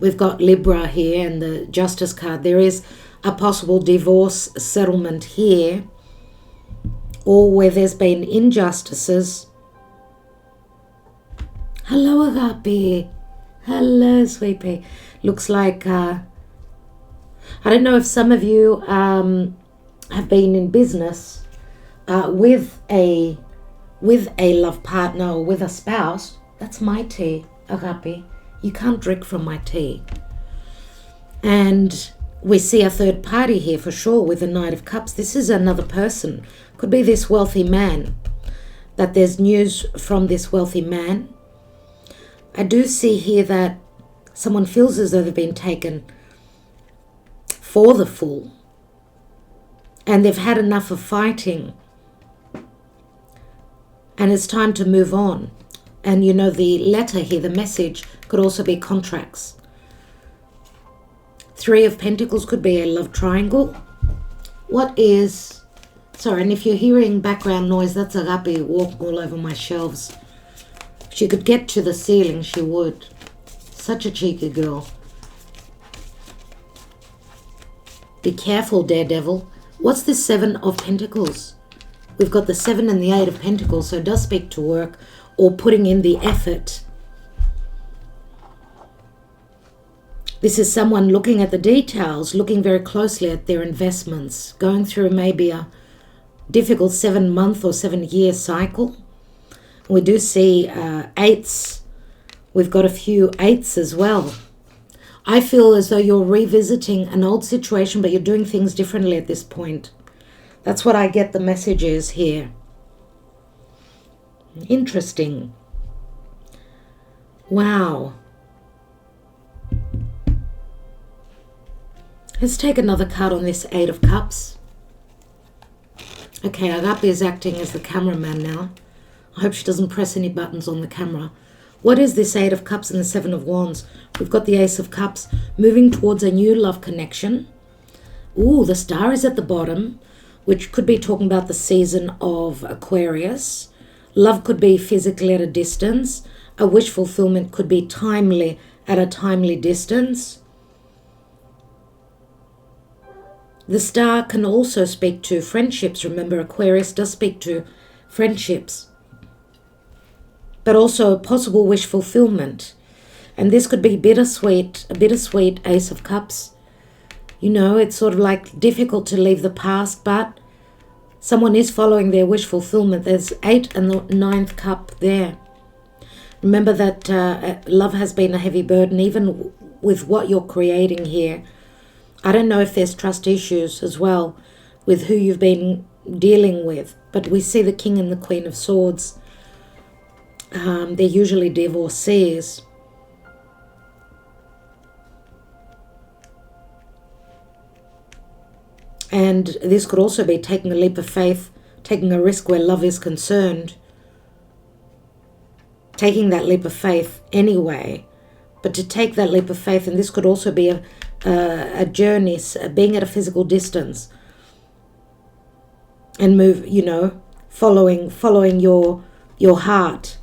We've got Libra here and the Justice card. There is a possible divorce settlement here, or where there's been injustices. Hello, Agape. Hello, sweet pea. Looks like, I don't know if some of you have been in business with a love partner or with a spouse. That's my tea, Agape. You can't drink from my tea. And we see a third party here for sure with the Knight of Cups. This is another person. Could be this wealthy man, that there's news from this wealthy man. I do see here that someone feels as though they've been taken for the fool and they've had enough of fighting and it's time to move on. And you know, the letter here, the message, could also be contracts. Three of Pentacles could be a love triangle. What is... Sorry, and if you're hearing background noise, that's Agape walking all over my shelves. If she could get to the ceiling, she would. Such a cheeky girl. Be careful, Daredevil. What's this Seven of Pentacles? We've got the 7 and the 8 of Pentacles, so it does speak to work or putting in the effort. This is someone looking at the details, looking very closely at their investments, going through maybe a difficult 7-month or 7-year cycle. We do see 8s. We've got a few 8s as well. I feel as though you're revisiting an old situation, but you're doing things differently at this point. That's what I get the message is here. Interesting. Wow. Let's take another card on this 8 of Cups. Okay, Agape is acting as the cameraman now. I hope she doesn't press any buttons on the camera. What is this 8 of Cups and the 7 of Wands? We've got the Ace of Cups moving towards a new love connection. Ooh, the star is at the bottom, which could be talking about the season of Aquarius. Love could be physically at a distance. A wish fulfillment could be timely at a timely distance. The star can also speak to friendships. Remember, Aquarius does speak to friendships. But also a possible wish fulfillment. And this could be bittersweet, a bittersweet Ace of Cups. You know, it's sort of like difficult to leave the past, but someone is following their wish fulfillment. There's 8 and the 9th cup there. Remember that love has been a heavy burden, even with what you're creating here. I don't know if there's trust issues as well with who you've been dealing with, but we see the King and the Queen of Swords. They're usually divorcees. And this could also be taking a leap of faith, taking a risk where love is concerned. Taking that leap of faith anyway. But to take that leap of faith, and this could also be a journey, being at a physical distance. And move, you know, following your heart.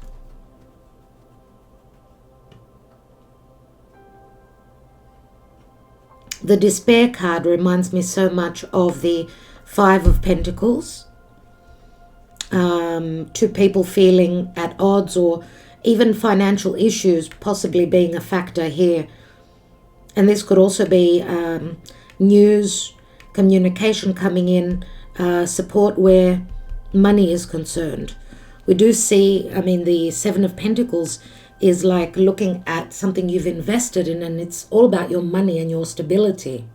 The despair card reminds me so much of the 5 of Pentacles. 2 people feeling at odds, or even financial issues possibly being a factor here. And this could also be news, communication coming in, support where money is concerned. We do see, I mean, the 7 of Pentacles is like looking at something you've invested in, and it's all about your money and your stability.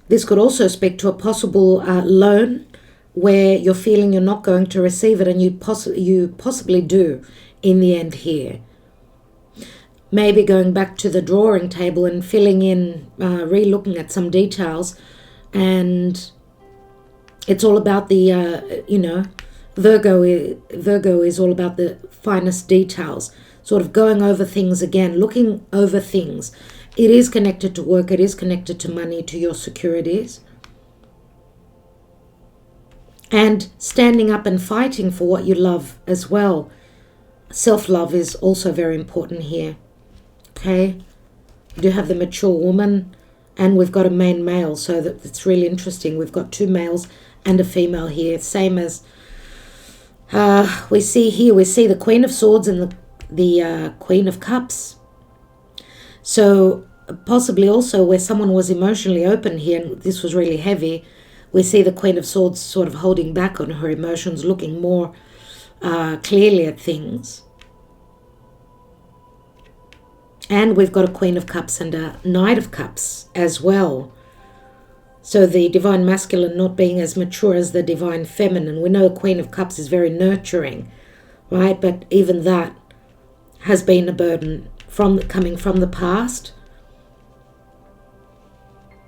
This could also speak to a possible loan where you're feeling you're not going to receive it, and you possibly do in the end here. Maybe going back to the drawing table and filling in, re-looking at some details. And it's all about the, you know, Virgo is all about the finest details. Sort of going over things again, looking over things. It is connected to work. It is connected to money, to your securities. And standing up and fighting for what you love as well. Self-love is also very important here. Okay? You do have the mature woman. And we've got a male, so that's really interesting. We've got 2 males and a female here. Same as we see here. We see the Queen of Swords and the Queen of Cups. So possibly also where someone was emotionally open here, and this was really heavy, we see the Queen of Swords sort of holding back on her emotions, looking more clearly at things. And we've got a Queen of Cups and a Knight of Cups as well. So the Divine Masculine not being as mature as the Divine Feminine. We know Queen of Cups is very nurturing, right? But even that has been a burden coming from the past.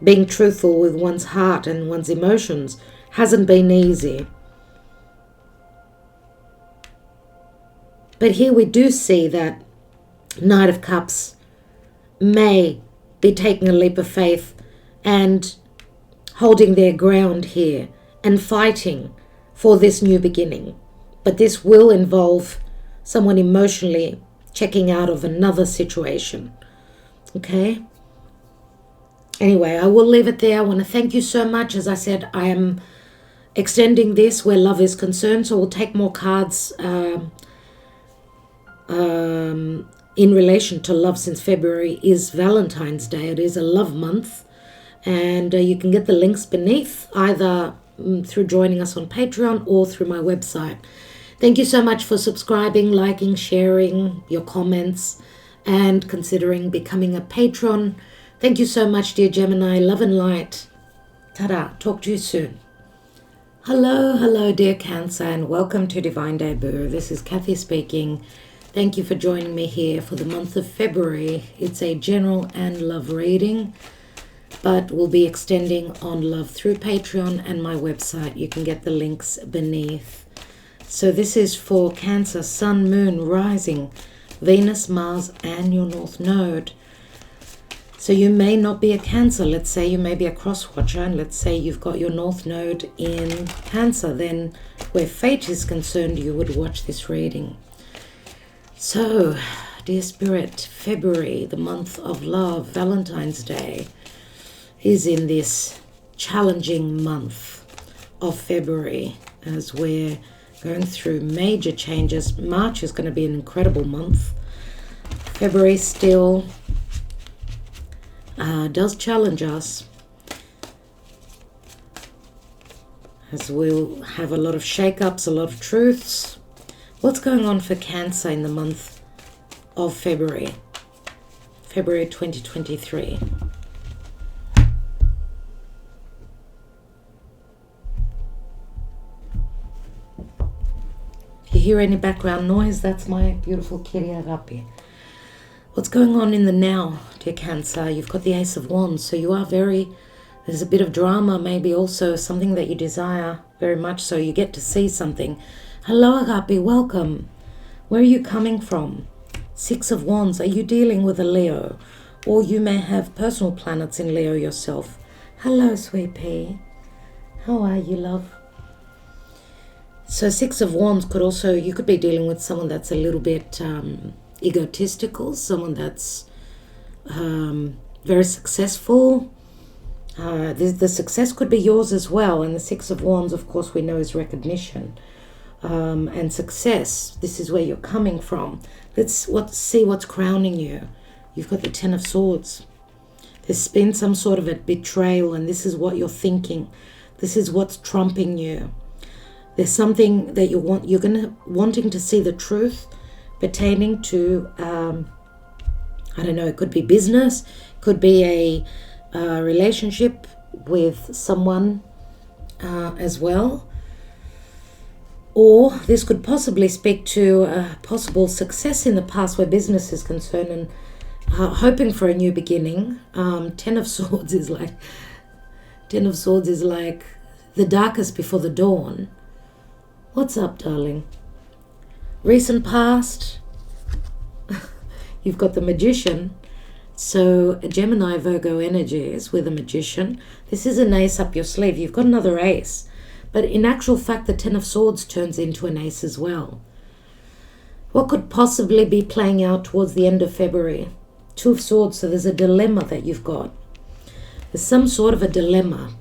Being truthful with one's heart and one's emotions hasn't been easy. But here we do see that Knight of Cups may be taking a leap of faith and holding their ground here and fighting for this new beginning. But this will involve someone emotionally checking out of another situation. Okay? Anyway, I will leave it there. I want to thank you so much. As I said, I am extending this where love is concerned, so we'll take more cards in relation to love, since February is Valentine's Day. It is a love month, and you can get the links beneath, either through joining us on Patreon or through my website. Thank you so much for subscribing, liking, sharing, your comments, and considering becoming a patron. Thank you so much, dear Gemini. Love and light. Ta-da. Talk to you soon. Hello, dear Cancer, and welcome to Divine Debut. This is Kathy speaking. Thank you for joining me here for the month of February. It's a general and love reading, but we'll be extending on love through Patreon and my website. You can get the links beneath. So this is for Cancer, Sun, Moon, Rising, Venus, Mars, and your North Node. So you may not be a Cancer. Let's say you may be a cross-watcher, and let's say you've got your North Node in Cancer. Then where fate is concerned, you would watch this reading. So, dear Spirit, February, the month of love, Valentine's Day, is in this challenging month of February as we're going through major changes. March is going to be an incredible month. February still does challenge us, as we'll have a lot of shake-ups, a lot of truths. What's going on for Cancer in the month of February? February 2023. If you hear any background noise, that's my beautiful kitty Agapi. What's going on in the now, dear Cancer? You've got the Ace of Wands, so you are there's a bit of drama, maybe also something that you desire very much, so you get to see something. Hello, Agapi, welcome. Where are you coming from? Six of Wands, are you dealing with a Leo? Or you may have personal planets in Leo yourself. Hello, sweet pea. How are you, love? So Six of Wands could also, you could be dealing with someone that's a little bit egotistical, someone that's very successful. The success could be yours as well. And the Six of Wands, of course, we know is recognition and success. This is where you're coming from. Let's see what's crowning you. You've got the Ten of Swords. There's been some sort of a betrayal, and this is what you're thinking. This is what's trumping you. There's something that you're wanting to see the truth pertaining to, I don't know, it could be business, could be a relationship with someone as well. Or this could possibly speak to a possible success in the past where business is concerned, and hoping for a new beginning. Ten of Swords is like the darkest before the dawn. What's up, darling? Recent past. You've got the Magician. So a Gemini, Virgo energies with a Magician. This is an ace up your sleeve. You've got another ace. But in actual fact, the Ten of Swords turns into an ace as well. What could possibly be playing out towards the end of February? Two of Swords, so there's a dilemma that you've got. There's some sort of a dilemma.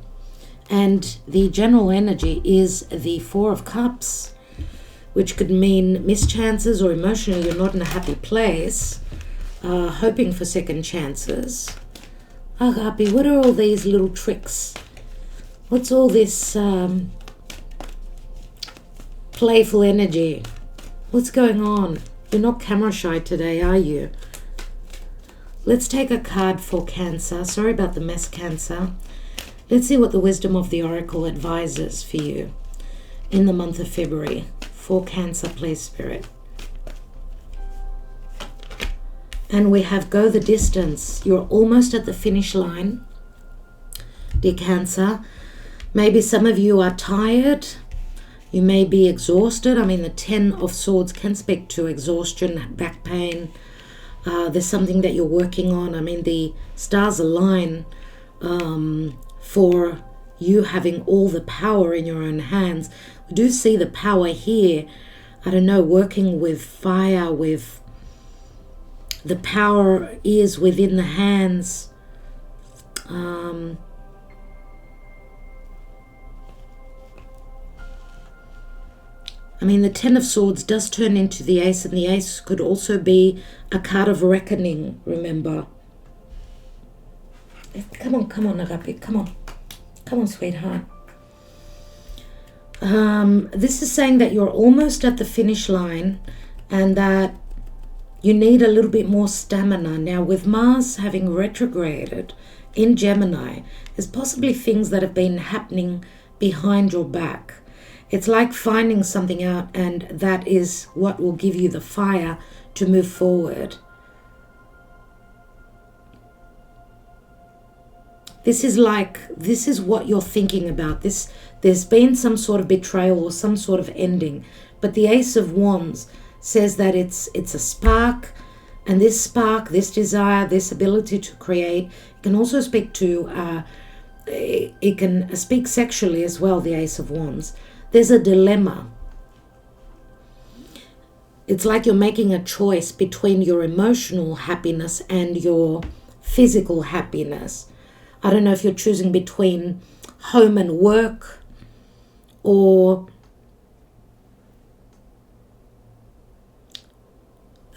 And the general energy is the Four of Cups, which could mean mischances, or emotionally you're not in a happy place, hoping for second chances. Agapi, what are all these little tricks? What's all this playful energy? What's going on? You're not camera shy today, are you? Let's take a card for Cancer. Sorry about the mess, Cancer. Let's see what the wisdom of the Oracle advises for you in the month of February. For Cancer, please, Spirit. And we have go the distance. You're almost at the finish line, dear Cancer. Maybe some of you are tired. You may be exhausted. I mean, the Ten of Swords can speak to exhaustion, back pain. There's something that you're working on. I mean, the stars align for you having all the power in your own hands. We do see the power here. I don't know, working with fire, with the power is within the hands. I mean, the Ten of Swords does turn into the Ace, and the Ace could also be a card of reckoning, remember. Come on, Agape, come on. Come on, sweetheart. This is saying that you're almost at the finish line and that you need a little bit more stamina. Now, with Mars having retrograded in Gemini, there's possibly things that have been happening behind your back. It's like finding something out, and that is what will give you the fire to move forward. This is what you're thinking about. There's been some sort of betrayal or some sort of ending. But the Ace of Wands says that it's a spark, and this spark, this desire, this ability to create, can also speak to, it can speak sexually as well, the Ace of Wands. There's a dilemma. It's like you're making a choice between your emotional happiness and your physical happiness. I don't know if you're choosing between home and work, or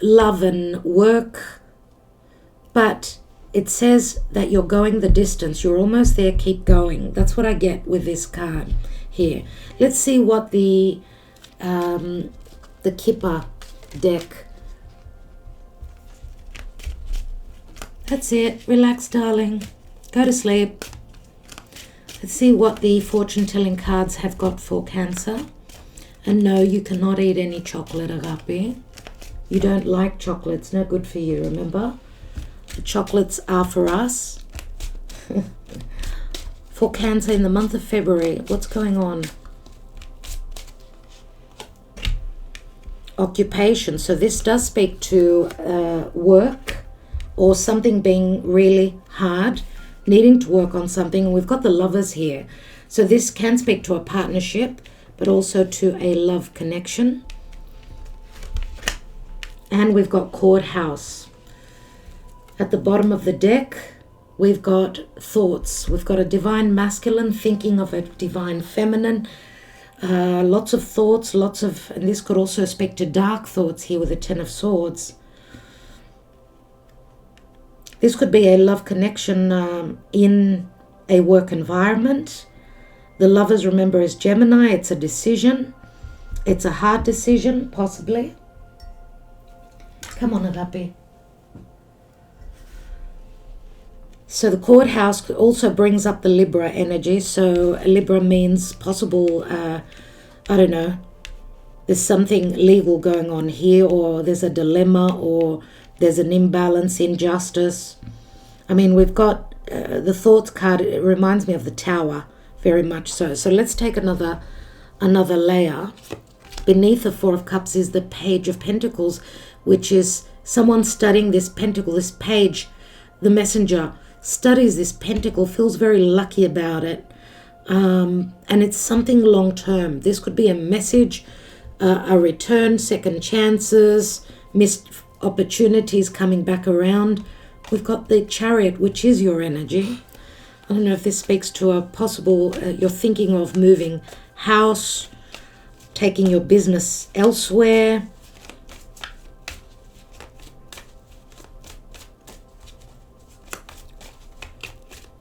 love and work, but it says that you're going the distance. You're almost there. Keep going. That's what I get with this card here. Let's see what the Kipper deck. That's it. Relax, darling. Go to sleep. Let's see what the fortune-telling cards have got for Cancer. And no, you cannot eat any chocolate, Agape. You don't like chocolate. It's no good for you, remember? The chocolates are for us. For Cancer in the month of February, what's going on? Occupation. So this does speak to work or something being really hard, needing to work on something. And we've got the Lovers here. So this can speak to a partnership, but also to a love connection. And we've got Courthouse. At the bottom of the deck, we've got thoughts. We've got a divine masculine thinking of a divine feminine. Lots of thoughts, and this could also speak to dark thoughts here with the Ten of Swords. This could be a love connection in a work environment. The Lovers, remember, is Gemini. It's a decision. It's a hard decision, possibly. Come on, Agape. So the Courthouse also brings up the Libra energy. So Libra means possible, I don't know, there's something legal going on here, or there's a dilemma, or there's an imbalance, injustice. I mean, we've got the Thoughts card. It reminds me of the Tower, very much so. So let's take another layer. Beneath the Four of Cups is the Page of Pentacles, which is someone studying this pentacle, this page. The messenger studies this pentacle, feels very lucky about it, and it's something long term. This could be a message, a return, second chances, missed opportunities coming back around. We've got the Chariot, which is your energy. I don't know if this speaks to a possible, you're thinking of moving house, taking your business elsewhere.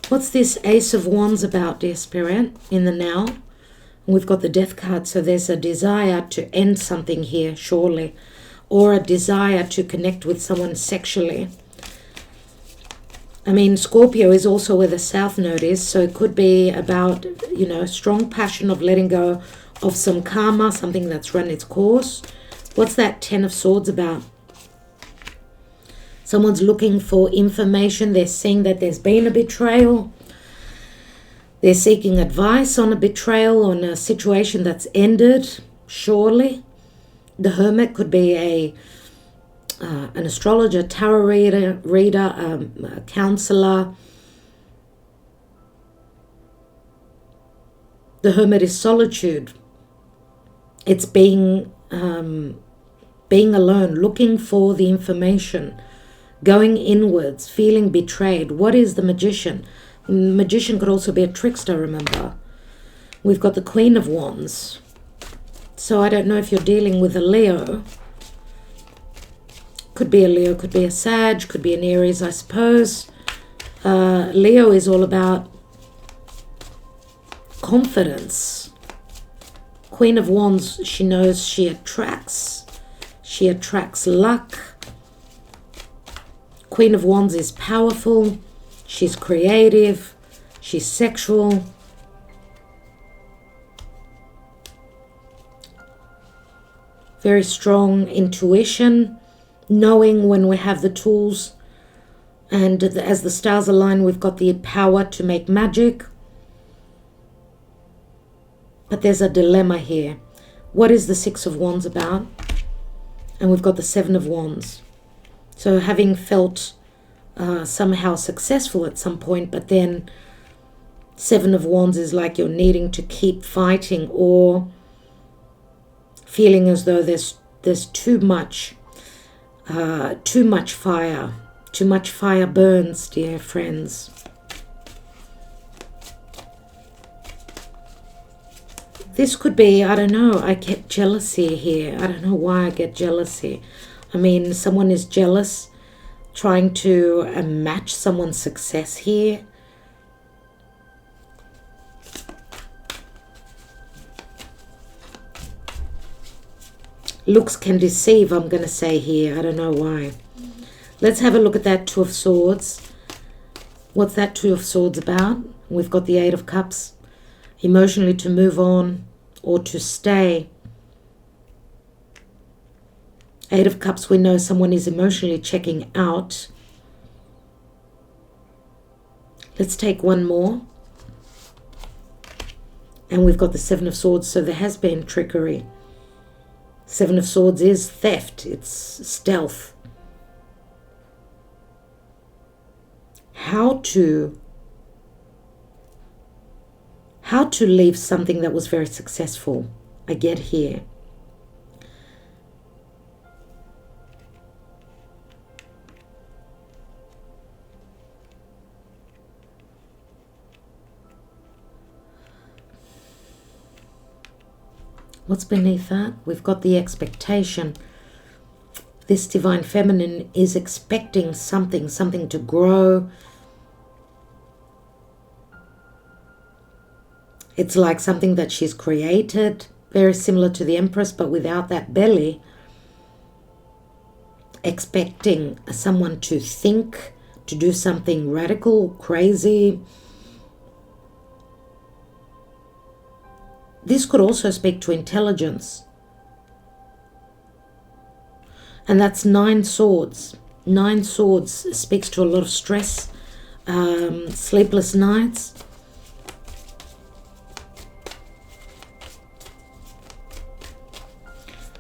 What's this Ace of Wands about, dear Spirit, in the now? And we've got the Death card, so there's a desire to end something here, surely, or a desire to connect with someone sexually. I mean, Scorpio is also where the South Node is, so it could be about, you know, strong passion of letting go of some karma, something that's run its course. What's that Ten of Swords about? Someone's looking for information. They're seeing that there's been a betrayal. They're seeking advice on a betrayal, on a situation that's ended, surely. The Hermit could be an astrologer, tarot reader, a counselor. The Hermit is solitude. It's being alone, looking for the information, going inwards, feeling betrayed. What is the Magician? Magician could also be a trickster, remember. We've got the Queen of Wands. So I don't know if you're dealing with a Leo. Could be a Leo, could be a Sag, could be an Aries, I suppose. Leo is all about confidence. Queen of Wands, she knows she attracts luck. Queen of Wands is powerful, she's creative, she's sexual. Very strong intuition, knowing when we have the tools. And as the stars align, we've got the power to make magic. But there's a dilemma here. What is the Six of Wands about? And we've got the Seven of Wands. So having felt somehow successful at some point, but then Seven of Wands is like you're needing to keep fighting, or feeling as though there's too much fire. Too much fire burns, dear friends. This could be, I don't know, I get jealousy here. I don't know why I get jealousy. I mean, someone is jealous, trying to match someone's success here. Looks can deceive, I'm going to say here. I don't know why. Let's have a look at that Two of Swords. What's that Two of Swords about? We've got the Eight of Cups. Emotionally to move on or to stay. Eight of Cups, we know someone is emotionally checking out. Let's take one more. And we've got the Seven of Swords, so there has been trickery. Seven of Swords is theft, it's stealth. How to leave something that was very successful, I get here. What's beneath that? We've got the expectation. This divine feminine is expecting something to grow. It's like something that she's created, very similar to the Empress, but without that belly. Expecting someone to think, to do something radical, crazy. This could also speak to intelligence. And that's Nine Swords. Nine Swords speaks to a lot of stress, sleepless nights.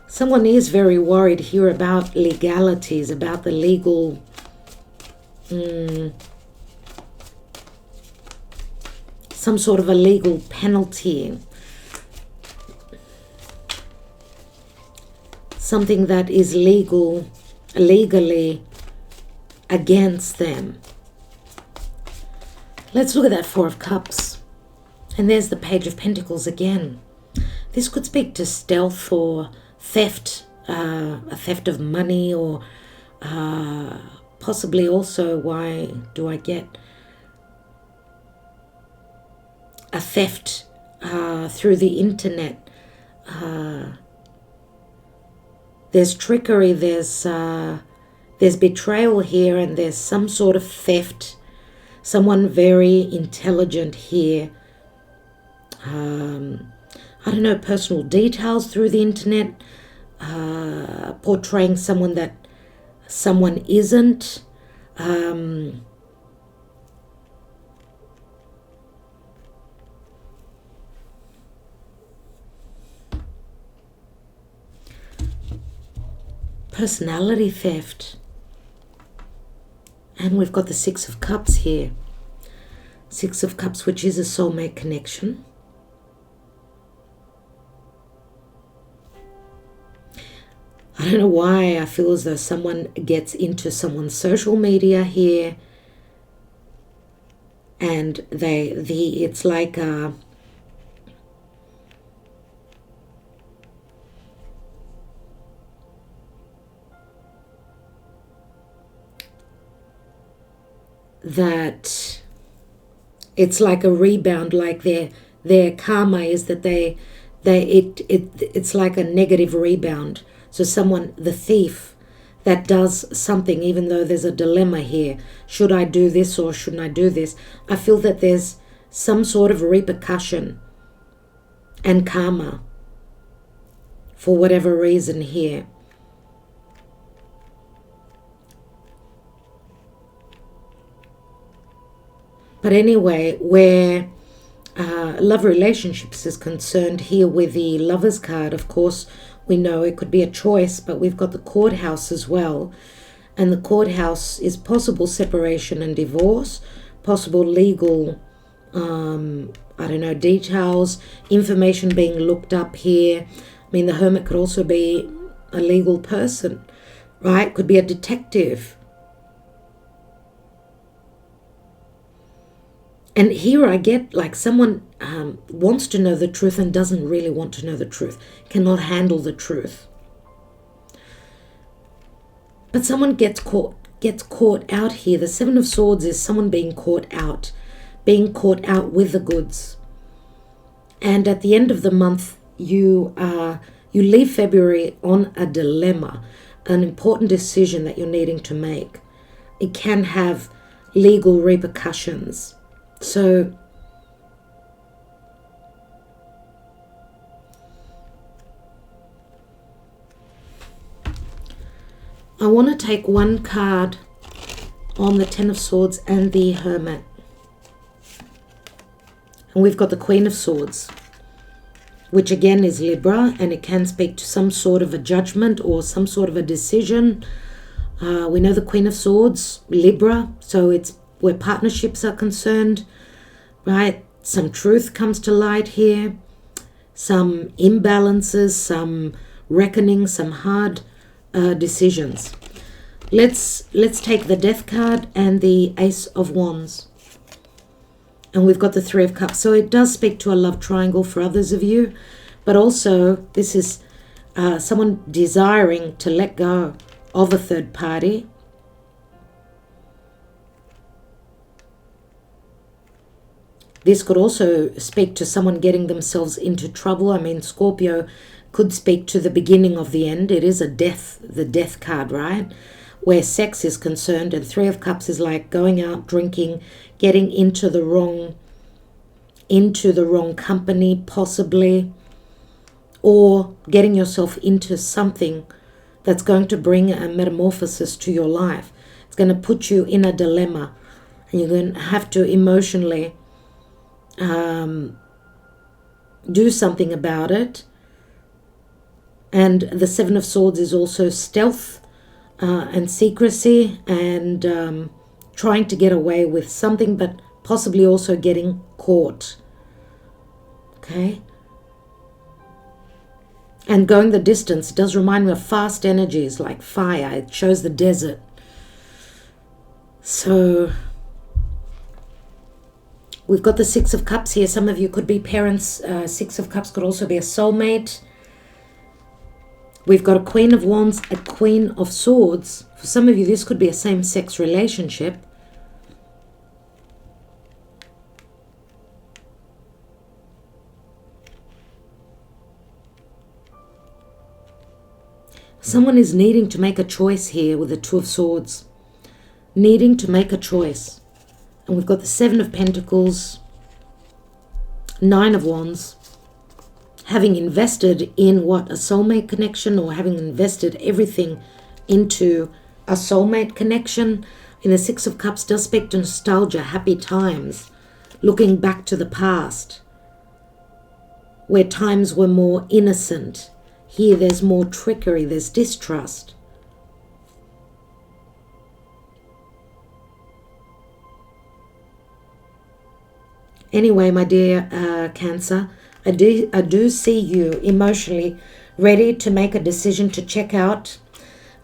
Someone is very worried here about legalities, about the legal some sort of a legal penalty. Something that is legally against them. Let's look at that Four of Cups. And there's the Page of Pentacles again. This could speak to stealth or theft, a theft of money, or possibly also, why do I get a theft through the internet? There's trickery, there's betrayal here, and there's some sort of theft. Someone very intelligent here. I don't know, personal details through the internet, portraying someone that someone isn't. Personality theft. And we've got the Six of Cups here. Six of Cups, which is a soulmate connection. I don't know why I feel as though someone gets into someone's social media here and it's like that it's like a rebound, like their karma is that it's like a negative rebound. So someone, the thief, that does something, even though there's a dilemma here, should I do this or shouldn't I do this? I feel that there's some sort of repercussion and karma for whatever reason here. But anyway, where love relationships is concerned here with the Lovers card, of course, we know it could be a choice, but we've got the Courthouse as well. And the Courthouse is possible separation and divorce, possible legal, I don't know, details, information being looked up here. I mean, the Hermit could also be a legal person, right? Could be a detective. And here I get like someone wants to know the truth and doesn't really want to know the truth, cannot handle the truth. But someone gets caught out here. The Seven of Swords is someone being caught out with the goods. And at the end of the month, you leave February on a dilemma, an important decision that you're needing to make. It can have legal repercussions. So I want to take one card on the Ten of Swords and the Hermit. And we've got the Queen of Swords, which again is Libra, and it can speak to some sort of a judgment or some sort of a decision. We know the Queen of Swords, Libra, so it's where partnerships are concerned, right? Some truth comes to light here, some imbalances, some reckoning, some hard decisions. Let's take the Death card and the Ace of Wands. And we've got the Three of Cups. So it does speak to a love triangle for others of you, but also this is someone desiring to let go of a third party. This could also speak to someone getting themselves into trouble. I mean, Scorpio could speak to the beginning of the end. It is the Death card, right? Where sex is concerned, and Three of Cups is like going out drinking, getting into the wrong company possibly, or getting yourself into something that's going to bring a metamorphosis to your life. It's going to put you in a dilemma, and you're going to have to emotionally do something about it. And the Seven of Swords is also stealth and secrecy, and trying to get away with something, but possibly also getting caught. Okay? And going the distance does remind me of fast energies like fire. It shows the desert. So we've got the Six of Cups here. Some of you could be parents. Six of Cups could also be a soulmate. We've got a Queen of Wands, a Queen of Swords. For some of you, this could be a same-sex relationship. Someone is needing to make a choice here with the Two of Swords. Needing to make a choice. And we've got the Seven of Pentacles, Nine of Wands. Having invested in what? A soulmate connection, or having invested everything into a soulmate connection. In the Six of Cups does speak to nostalgia, happy times, looking back to the past, where times were more innocent. Here there's more trickery, there's distrust. Anyway, my dear Cancer, I do see you emotionally ready to make a decision to check out.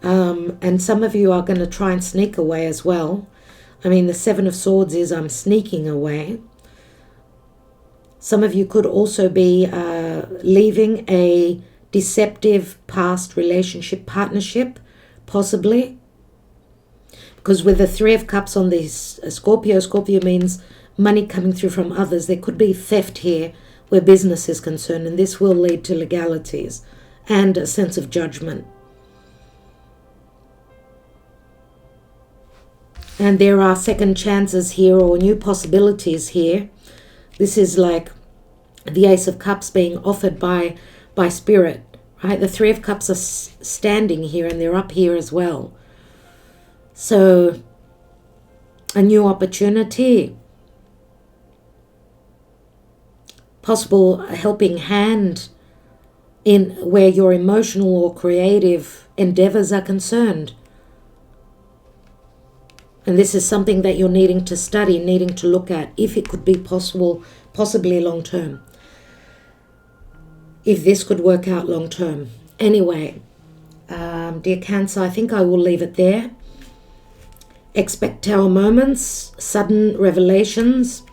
And some of you are going to try and sneak away as well. I mean, the Seven of Swords is I'm sneaking away. Some of you could also be leaving a deceptive past relationship, partnership, possibly. Because with the Three of Cups on this Scorpio means money coming through from others. There could be theft here where business is concerned, and this will lead to legalities and a sense of judgment. And there are second chances here or new possibilities here. This is like the Ace of Cups being offered by Spirit, right? The Three of Cups are standing here and they're up here as well. So, a new opportunity. Possible helping hand in where your emotional or creative endeavors are concerned. And this is something that you're needing to study, needing to look at, if it could be possible, possibly long term. If this could work out long term. Anyway, dear Cancer, I think I will leave it there. Expect tower moments, sudden revelations.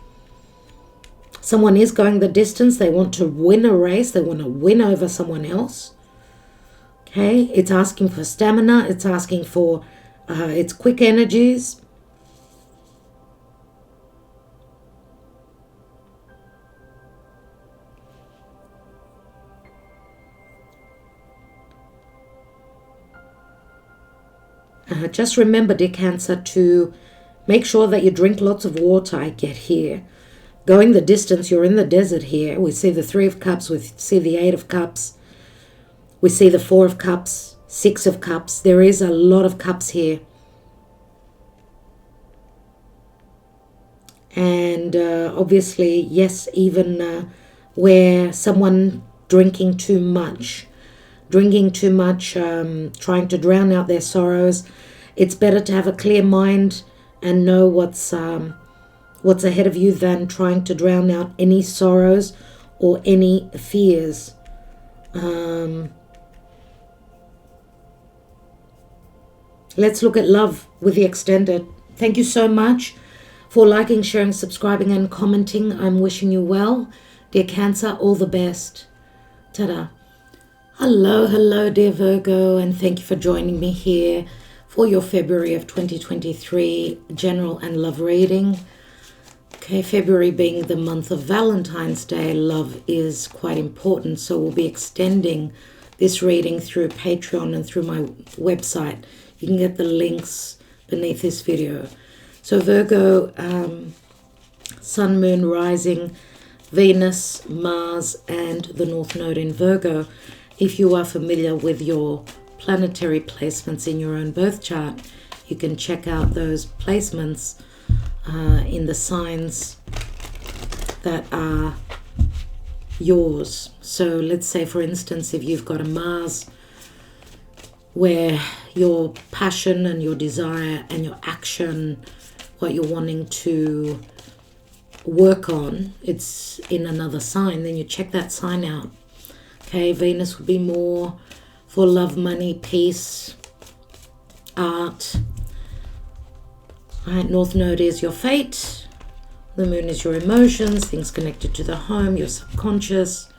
Someone is going the distance. They want to win a race. They want to win over someone else. Okay, it's asking for stamina. It's asking for its quick energies. Just remember, dear Cancer, to make sure that you drink lots of water. I get here. Going the distance, you're in the desert here. We see the Three of Cups, we see the Eight of Cups, we see the Four of Cups, Six of Cups. There is a lot of cups here. And obviously, yes, even where someone drinking too much, trying to drown out their sorrows. It's better to have a clear mind and know what's ahead of you than trying to drown out any sorrows or any fears. Let's look at love with the extended. Thank you so much for liking, sharing, subscribing and commenting. I'm wishing you well. Dear Cancer, all the best. Ta-da. Hello, dear Virgo, and thank you for joining me here for your February of 2023 general and love reading. Okay, February being the month of Valentine's Day, love is quite important, so we'll be extending this reading through Patreon and through my website. You can get the links beneath this video. So Virgo, Sun, Moon, Rising, Venus, Mars, and the North Node in Virgo. If you are familiar with your planetary placements in your own birth chart, you can check out those placements in the signs that are yours. So let's say, for instance, if you've got a Mars where your passion and your desire and your action, what you're wanting to work on, it's in another sign, then you check that sign out. Okay, Venus would be more for love, money, peace, art. All right, North Node is your fate. The Moon is your emotions, things connected to the home, your subconscious.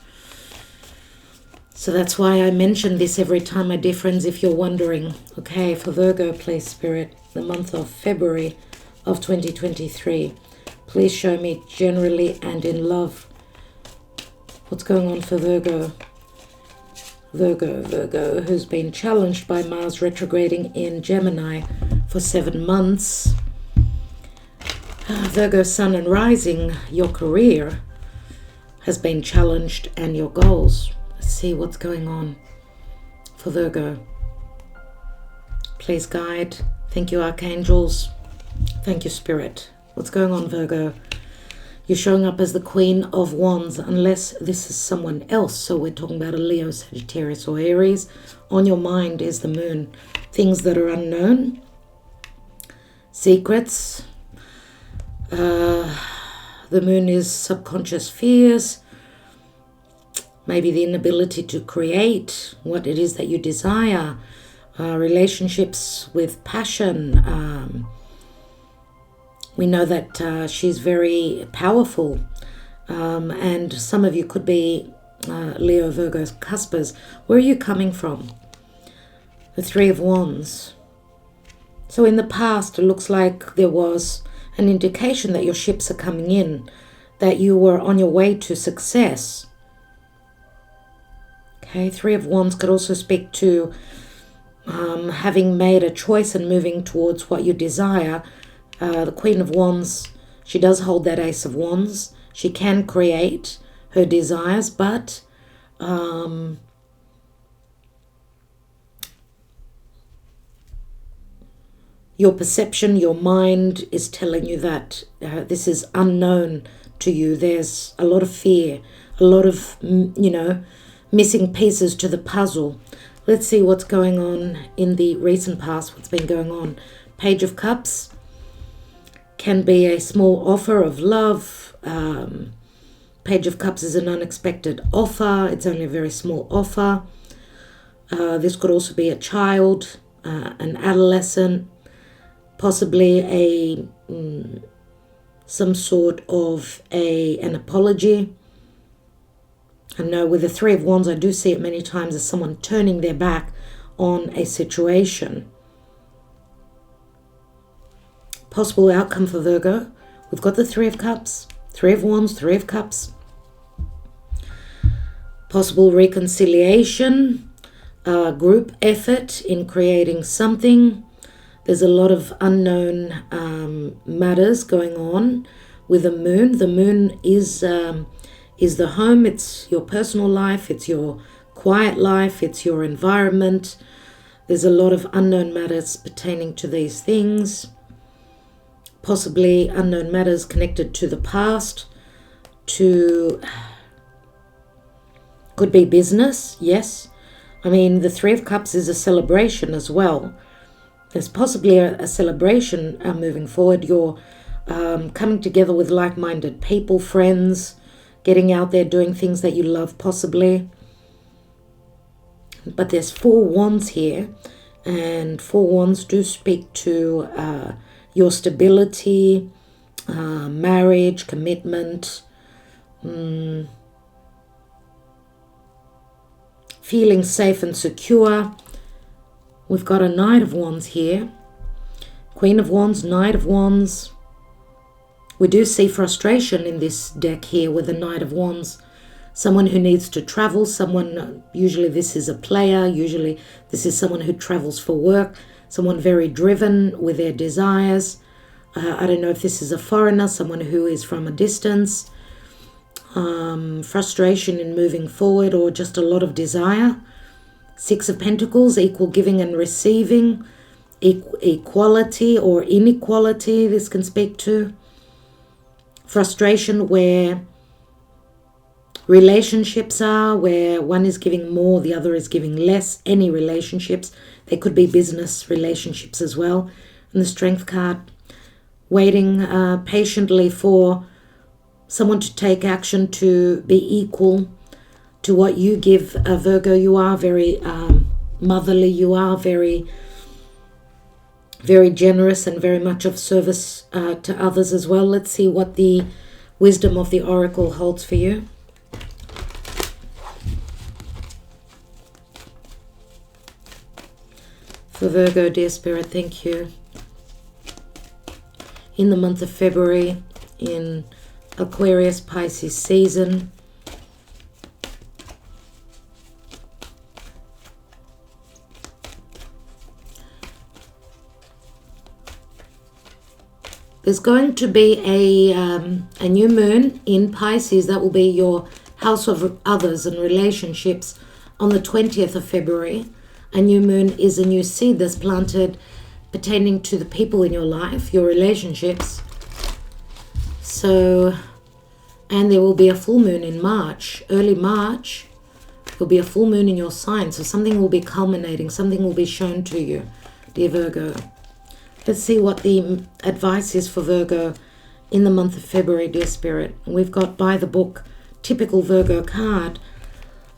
So that's why I mention this every time, my dear friends, if you're wondering. Okay, for Virgo, please, Spirit, the month of February of 2023. Please show me generally and in love what's going on for Virgo. Virgo, who's been challenged by Mars retrograding in Gemini for 7 months. Virgo, Sun and Rising, your career has been challenged and your goals. Let's see what's going on for Virgo. Please guide. Thank you, Archangels. Thank you, Spirit. What's going on, Virgo? You're showing up as the Queen of Wands, unless this is someone else. So we're talking about a Leo, Sagittarius or Aries. On your mind is the Moon. Things that are unknown. Secrets. The Moon is subconscious fears. Maybe the inability to create what it is that you desire. Relationships with passion. We know that she's very powerful, and some of you could be Leo, Virgo, cuspers. Where are you coming from? The Three of Wands. So in the past, it looks like there was an indication that your ships are coming in, that you were on your way to success. Okay, Three of Wands could also speak to having made a choice and moving towards what you desire. The Queen of Wands, she does hold that Ace of Wands. She can create her desires, but your perception, your mind is telling you that this is unknown to you. There's a lot of fear, a lot of, missing pieces to the puzzle. Let's see what's going on in the recent past, what's been going on. Page of Cups can be a small offer of love. Page of Cups is an unexpected offer. It's only a very small offer. This could also be a child, an adolescent, possibly some sort of an apology. I know with the Three of Wands, I do see it many times as someone turning their back on a situation. Possible outcome for Virgo. We've got the Three of Cups, Three of Wands, Three of Cups. Possible reconciliation, group effort in creating something. There's a lot of unknown matters going on with the moon. The moon is the home. It's your personal life. It's your quiet life. It's your environment. There's a lot of unknown matters pertaining to these things. Possibly unknown matters connected to the past, could be business, yes. I mean, the Three of Cups is a celebration as well. There's possibly a celebration moving forward. You're coming together with like-minded people, friends, getting out there, doing things that you love possibly. But there's Four Wands here, and Four Wands do speak to your stability, marriage, commitment, feeling safe and secure. We've got a Knight of Wands here. Queen of Wands, Knight of Wands. We do see frustration in this deck here with the Knight of Wands. Someone who needs to travel, someone, usually this is a player, usually this is someone who travels for work, someone very driven with their desires. I don't know if this is a foreigner, someone who is from a distance. Frustration in moving forward, or just a lot of desire. Six of Pentacles, equal giving and receiving. Equality or inequality, this can speak to. Frustration where relationships are, where one is giving more, the other is giving less. Any relationships. They could be business relationships as well. And the Strength card, waiting patiently for someone to take action, to be equal to what you give. Virgo, you are very motherly, you are very, very generous and very much of service to others as well. Let's see what the wisdom of the Oracle holds for you. For Virgo, dear Spirit, thank you. In the month of February, in Aquarius Pisces season, there's going to be a new moon in Pisces that will be your house of others and relationships on the 20th of February. A new moon is a new seed that's planted pertaining to the people in your life, your relationships. So, and there will be a full moon in March, early March. There'll be a full moon in your sign. So something will be culminating, something will be shown to you, dear Virgo. Let's see what the advice is for Virgo in the month of February, dear Spirit. We've got by the book, typical Virgo card,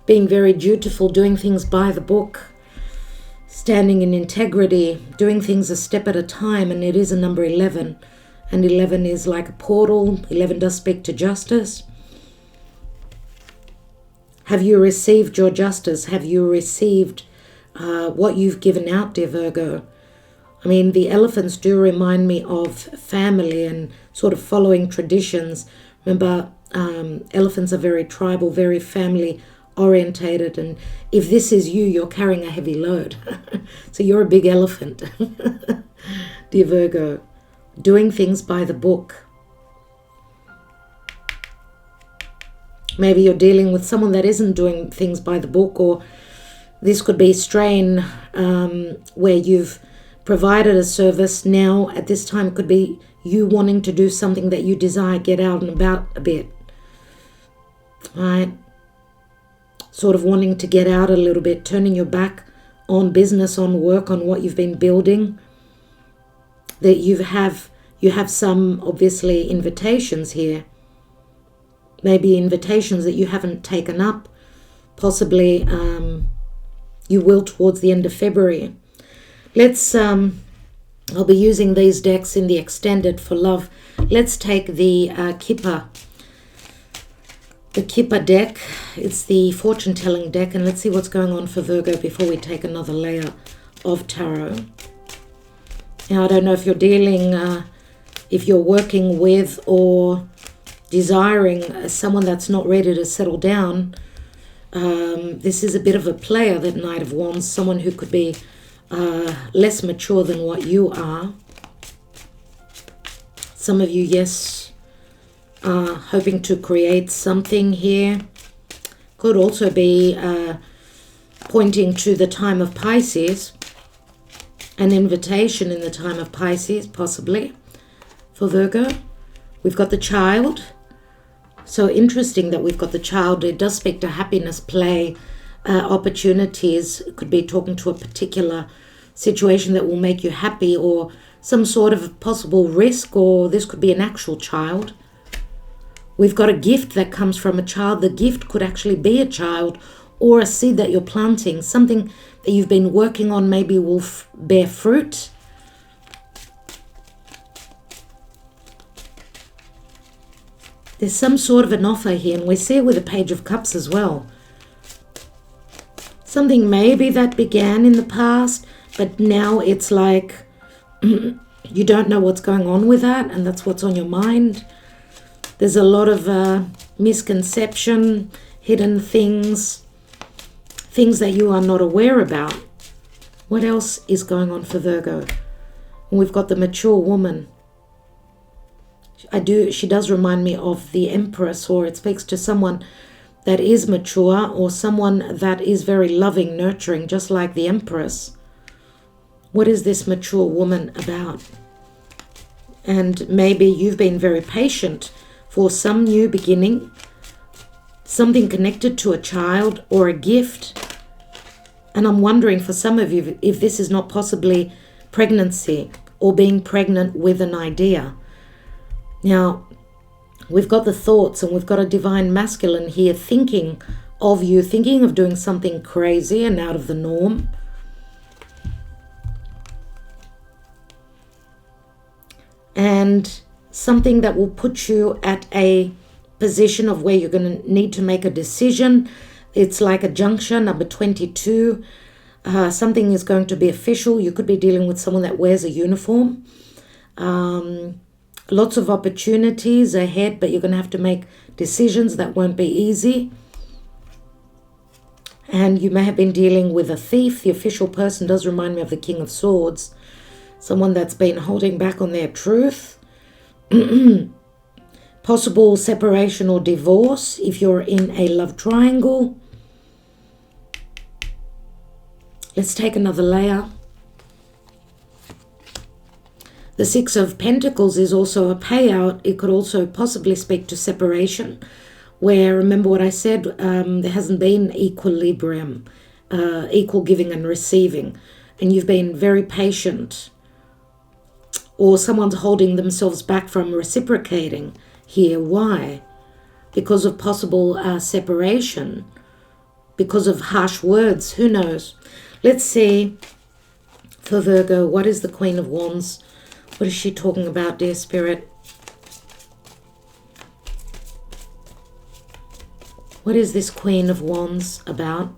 being very dutiful, doing things by the book, standing in integrity, doing things a step at a time, and it is a number 11. And 11 is like a portal. 11 does speak to justice. Have you received your justice? Have you received what you've given out, dear Virgo? I mean, the elephants do remind me of family and sort of following traditions. Remember, elephants are very tribal, very family orientated. And if this is you, you're carrying a heavy load. So you're a big elephant, dear Virgo. Doing things by the book. Maybe you're dealing with someone that isn't doing things by the book, or this could be strain where you've provided a service. Now at this time it could be you wanting to do something that you desire, get out and about a bit, right? Sort of wanting to get out a little bit, turning your back on business, on work, on what you've been building. That you have some obviously invitations here. Maybe invitations that you haven't taken up. Possibly you will towards the end of February. Let's, I'll be using these decks in the extended for love. Let's take the Kipper. The Kipper deck. It's the fortune telling deck. And let's see what's going on for Virgo before we take another layer of tarot. Now, I don't know if you're dealing, if you're working with or desiring someone that's not ready to settle down. This is a bit of a player, that Knight of Wands, someone who could be less mature than what you are. Some of you, yes, are hoping to create something here. Could also be pointing to the time of Pisces. An invitation in the time of Pisces, possibly, for Virgo. We've got the child. So interesting that we've got the child. It does speak to happiness, play, opportunities. It could be talking to a particular situation that will make you happy, or some sort of possible risk, or this could be an actual child. We've got a gift that comes from a child. The gift could actually be a child, or a seed that you're planting. Something that you've been working on maybe will bear fruit. There's some sort of an offer here, and we see it with the Page of Cups as well. Something maybe that began in the past, but now it's like you don't know what's going on with that, and that's what's on your mind. There's a lot of misconception, hidden things, things that you are not aware about. What else is going on for Virgo? And we've got the mature woman. She does remind me of the Empress, or it speaks to someone that is mature, or someone that is very loving, nurturing, just like the Empress. What is this mature woman about? And maybe you've been very patient for some new beginning, something connected to a child or a gift. And I'm wondering for some of you if this is not possibly pregnancy, or being pregnant with an idea. Now, we've got the thoughts, and we've got a divine masculine here thinking of you, thinking of doing something crazy and out of the norm. And something that will put you at a position of where you're going to need to make a decision. It's like a juncture, number 22. Something is going to be official. You could be dealing with someone that wears a uniform. Lots of opportunities ahead, but you're going to have to make decisions that won't be easy. And you may have been dealing with a thief. The official person does remind me of the King of Swords. Someone that's been holding back on their truth. Possible separation or divorce if you're in a love triangle. Let's take another layer. The Six of Pentacles is also a payout. It could also possibly speak to separation, where, remember what I said, there hasn't been equilibrium, equal giving and receiving, and you've been very patient, or someone's holding themselves back from reciprocating here. Why? Because of possible separation, because of harsh words. Who knows? Let's see for Virgo, what is the Queen of Wands? What is she talking about, dear Spirit? What is this Queen of Wands about?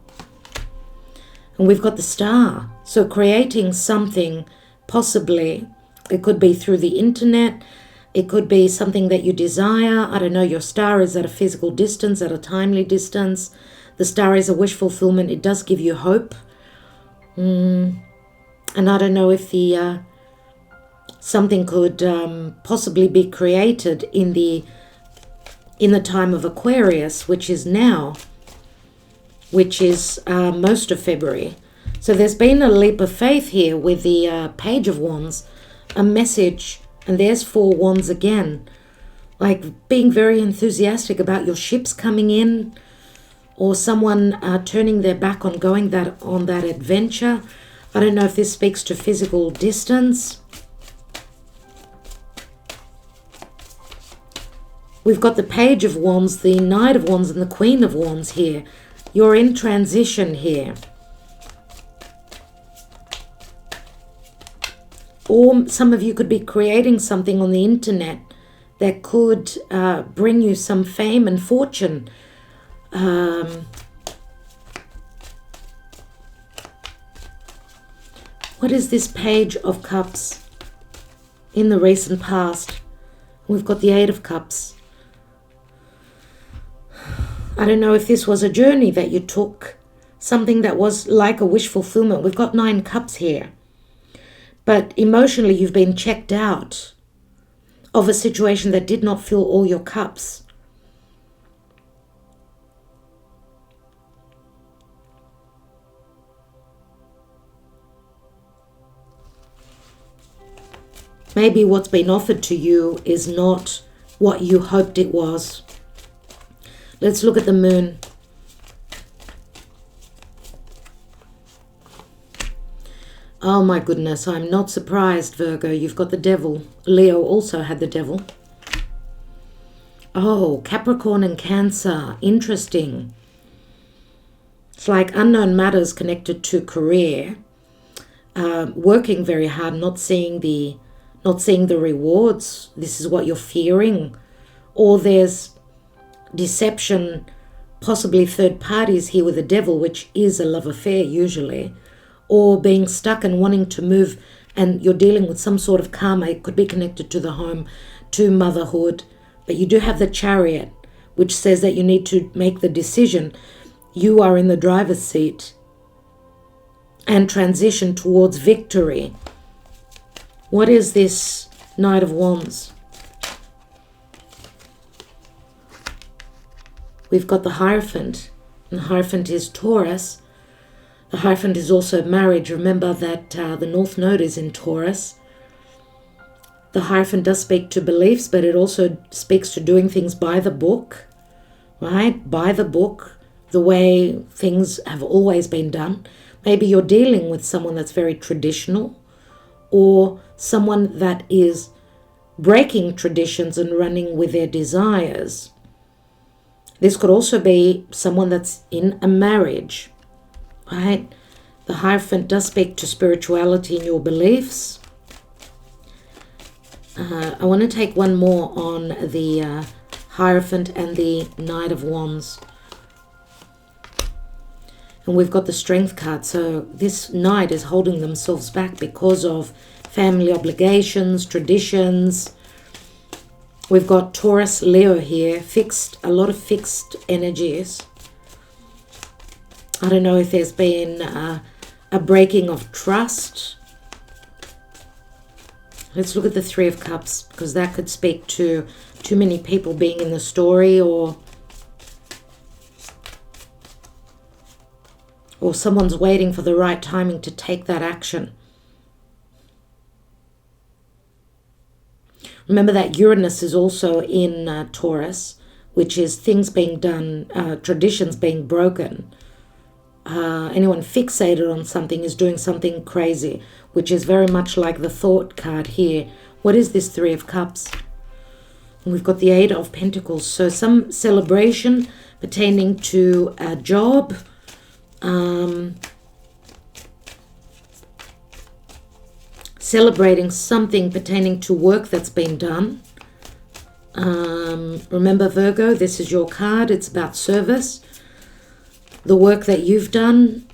And we've got the Star. So creating something, possibly, it could be through the internet. It could be something that you desire. I don't know, your star is at a physical distance, at a timely distance. The star is a wish fulfillment. It does give you hope. And I don't know if the something could possibly be created in the time of Aquarius, which is now, which is most of February. So there's been a leap of faith here with the Page of Wands, a message. And there's 4 wands again, like being very enthusiastic about your ships coming in, or someone turning their back on going on that adventure. I don't know if this speaks to physical distance. We've got the Page of Wands, the Knight of Wands, and the Queen of Wands here. You're in transition here. Or some of you could be creating something on the internet that could bring you some fame and fortune. What is this Page of Cups in the recent past? We've got the 8 of Cups. I don't know if this was a journey that you took, something that was like a wish fulfillment. We've got 9 cups here. But emotionally, you've been checked out of a situation that did not fill all your cups. Maybe what's been offered to you is not what you hoped it was. Let's look at the Moon. Oh my goodness, I'm not surprised, Virgo. You've got the Devil. Leo also had the Devil. Oh, Capricorn and Cancer. Interesting. It's like unknown matters connected to career. Working very hard, not seeing the rewards. This is what you're fearing. Or there's deception, possibly third parties here with the Devil, which is a love affair usually. Or being stuck and wanting to move, and you're dealing with some sort of karma. It could be connected to the home, to motherhood. But you do have the Chariot, which says that you need to make the decision. You are in the driver's seat and transition towards victory. What is this Knight of Wands? We've got the Hierophant. And the Hierophant is Taurus. The Hierophant is also marriage. Remember that the North Node is in Taurus. The Hierophant does speak to beliefs, but it also speaks to doing things by the book, right? By the book, the way things have always been done. Maybe you're dealing with someone that's very traditional, or someone that is breaking traditions and running with their desires. This could also be someone that's in a marriage. Right? The Hierophant does speak to spirituality and your beliefs. I want to take one more on the Hierophant and the Knight of Wands. And we've got the Strength card. So this Knight is holding themselves back because of family obligations, traditions. We've got Taurus, Leo here, a lot of fixed energies. I don't know if there's been a breaking of trust. Let's look at the Three of Cups, because that could speak to too many people being in the story, or someone's waiting for the right timing to take that action. Remember that Uranus is also in Taurus, which is things being done, traditions being broken. Anyone fixated on something is doing something crazy, which is very much like the Thought card here. What is this Three of Cups? And we've got the Eight of Pentacles. So some celebration pertaining to a job. celebrating something pertaining to work that's been done. Remember, Virgo, this is your card. It's about service, the work that you've done.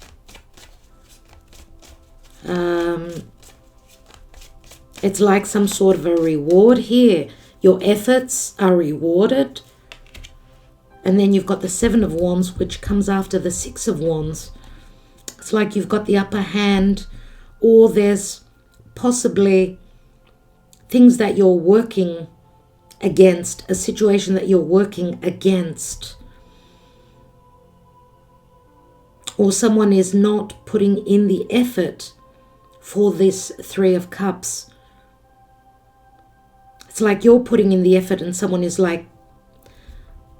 It's like some sort of a reward here. Your efforts are rewarded. And then you've got the Seven of Wands, which comes after the Six of Wands. It's like you've got the upper hand, or there's possibly things that you're working against, a situation that you're working against. Or someone is not putting in the effort for this Three of Cups. It's like you're putting in the effort and someone is like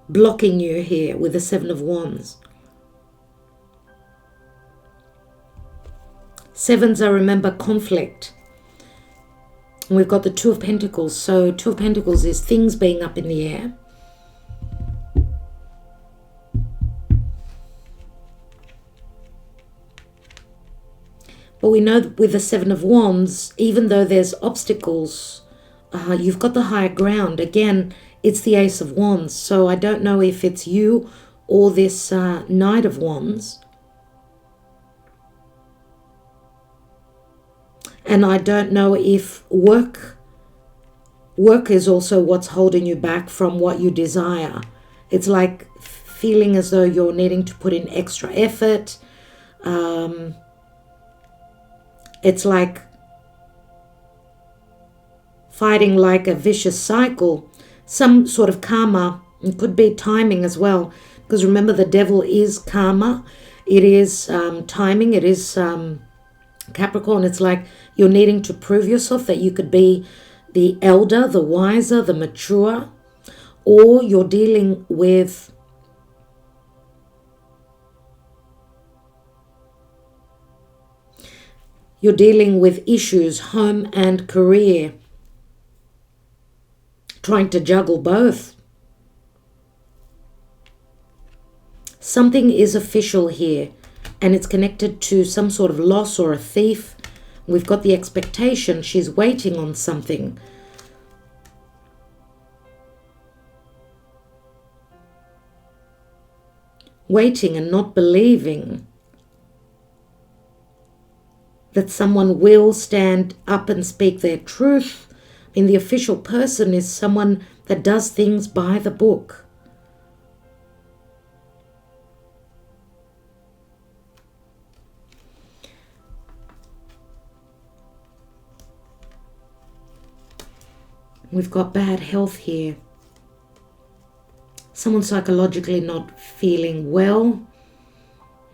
blocking you here with the Seven of Wands. Sevens are, remember, conflict. And we've got the Two of Pentacles. So Two of Pentacles is things being up in the air. But we know that with the Seven of Wands, even though there's obstacles, you've got the higher ground. Again, it's the Ace of Wands. So I don't know if it's you or this Knight of Wands. And I don't know if work is also what's holding you back from what you desire. It's like feeling as though you're needing to put in extra effort. It's like fighting like a vicious cycle. Some sort of karma. It could be timing as well. Because remember, the devil is karma. It is timing. It is Capricorn. It's like you're needing to prove yourself that you could be the elder, the wiser, the mature. Or you're dealing with issues, home and career. Trying to juggle both. Something is official here, and it's connected to some sort of loss or a thief. We've got the expectation. She's waiting on something. Waiting and not believing that someone will stand up and speak their truth. And the official person is someone that does things by the book. We've got bad health here. Someone psychologically not feeling well.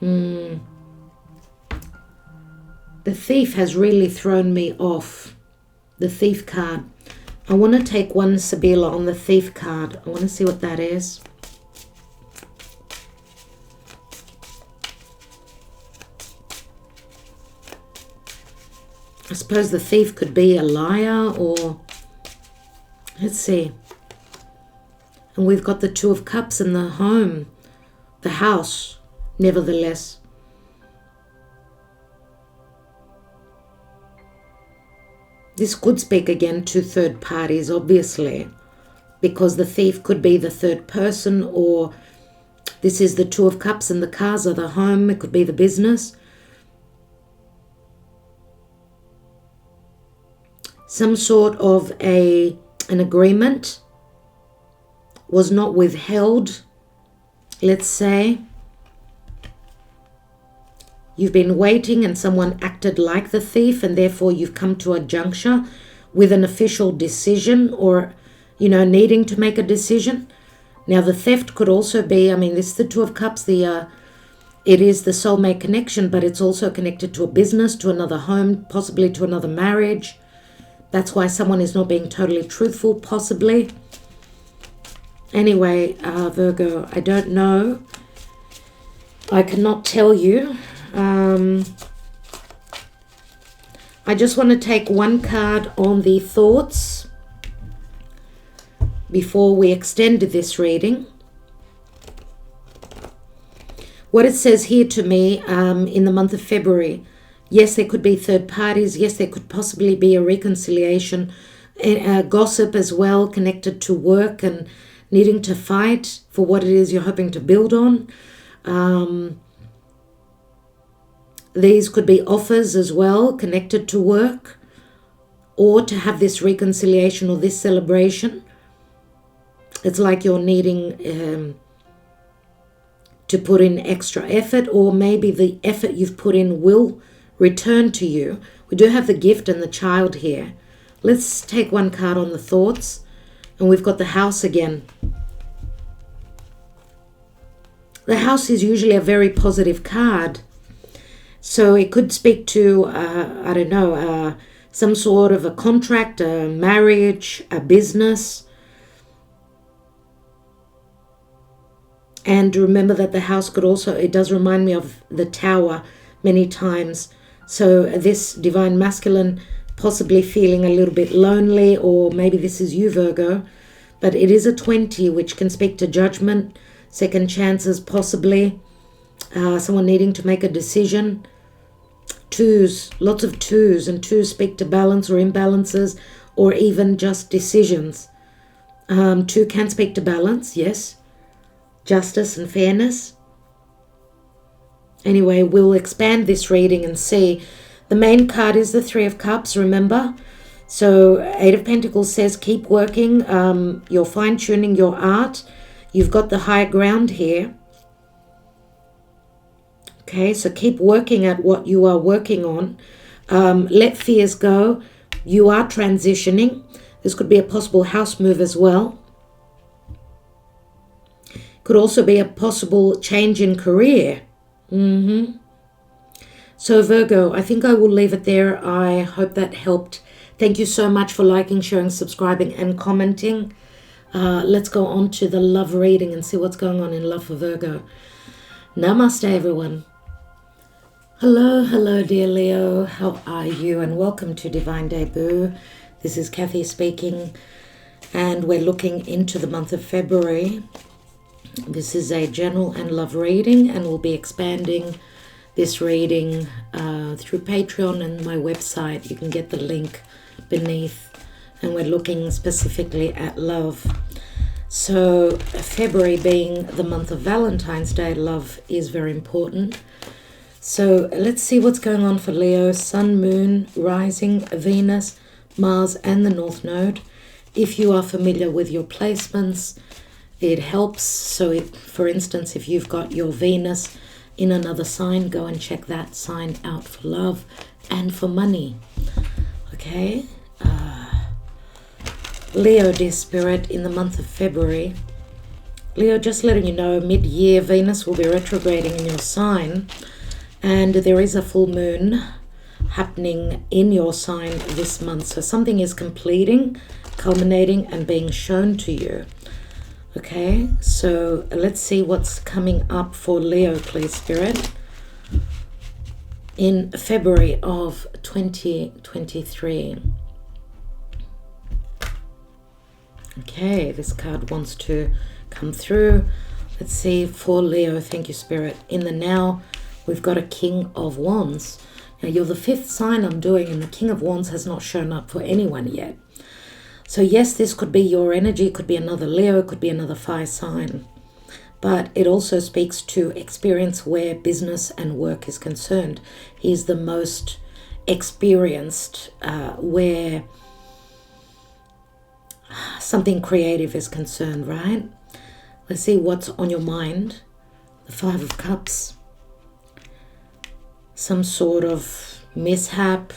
The thief has really thrown me off. The thief card. I want to take one Sabila on the thief card. I want to see what that is. I suppose the thief could be a liar, or let's see. And we've got the Two of Cups in the home, the house, nevertheless. This could speak again to third parties, obviously, because the thief could be the third person, or this is the Two of Cups and the cars are the home. It could be the business. Some sort of an agreement was not withheld, let's say. You've been waiting and someone acted like the thief, and therefore you've come to a juncture with an official decision, or, needing to make a decision. Now, the theft could also be, this is the Two of Cups. It is the soulmate connection, but it's also connected to a business, to another home, possibly to another marriage. That's why someone is not being totally truthful, possibly. Anyway, Virgo, I don't know. I cannot tell you. I just want to take one card on the thoughts before we extend this reading. What it says here to me, in the month of February, Yes, there could be third parties. Yes, there could possibly be a reconciliation, gossip as well, connected to work and needing to fight for what it is you're hoping to build on. These could be offers as well, connected to work, or to have this reconciliation or this celebration. It's like you're needing to put in extra effort, or maybe the effort you've put in will return to you. We do have the gift and the child here. Let's take one card on the thoughts, and we've got the house again. The house is usually a very positive card. So it could speak to, I don't know, some sort of a contract, a marriage, a business. And remember that the house could also, it does remind me of the tower many times. So this divine masculine possibly feeling a little bit lonely, or maybe this is you, Virgo. But it is a 20, which can speak to judgment, second chances possibly, someone needing to make a decision. Twos, lots of twos, and twos speak to balance or imbalances, or even just decisions. Two can speak to balance, yes. Justice and fairness. Anyway, we'll expand this reading and see. The main card is the Three of Cups, remember? So Eight of Pentacles says keep working. You're fine-tuning your art. You've got the high ground here. Okay, so keep working at what you are working on. Let fears go. You are transitioning. This could be a possible house move as well. Could also be a possible change in career. So Virgo, I think I will leave it there. I hope that helped. Thank you so much for liking, sharing, subscribing, and commenting. Let's go on to the love reading and see what's going on in love for Virgo. Namaste, everyone. Hello, dear Leo. How are you? And welcome to Divine Debut. This is Kathy speaking, and we're looking into the month of February. This is a general and love reading, and we'll be expanding this reading through Patreon and my website. You can get the link beneath, and we're looking specifically at love. So February being the month of Valentine's Day, love is very important. So let's see what's going on for Leo. Sun, Moon, Rising, Venus, Mars, and the North Node. If you are familiar with your placements, it helps. So for instance, if you've got your Venus in another sign, go and check that sign out for love and for money. Okay. Leo, dear Spirit, in the month of February. Leo, just letting you know, mid-year Venus will be retrograding in your sign. And there is a full moon happening in your sign this month. So something is completing, culminating, and being shown to you. Okay, so let's see what's coming up for Leo, please, Spirit. In February of 2023. Okay, this card wants to come through. Let's see for Leo. Thank you, Spirit. In the now, we've got a King of Wands. Now, you're the fifth sign I'm doing, and the King of Wands has not shown up for anyone yet. So yes, this could be your energy, could be another Leo, could be another fire sign. But it also speaks to experience where business and work is concerned. He's the most experienced where something creative is concerned, right? Let's see what's on your mind. The Five of Cups. Some sort of mishap,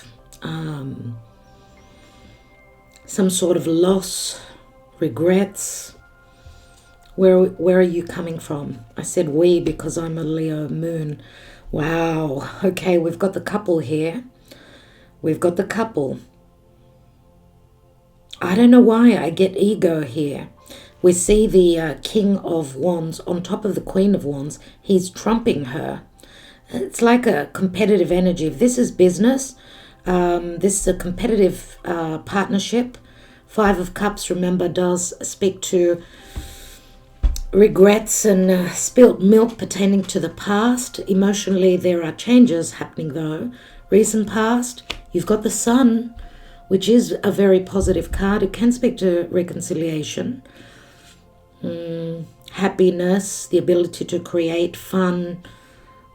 some sort of loss, regrets. Where are you coming from? I said we because I'm a Leo moon. Wow. Okay, we've got the couple here. We've got the couple. I don't know why I get ego here. We see the King of Wands on top of the Queen of Wands. He's trumping her. It's like a competitive energy. If this is business, this is a competitive partnership. Five of Cups, remember, does speak to regrets and spilt milk pertaining to the past. Emotionally, there are changes happening, though. recent past. You've got the Sun, which is a very positive card. It can speak to reconciliation, happiness, the ability to create fun,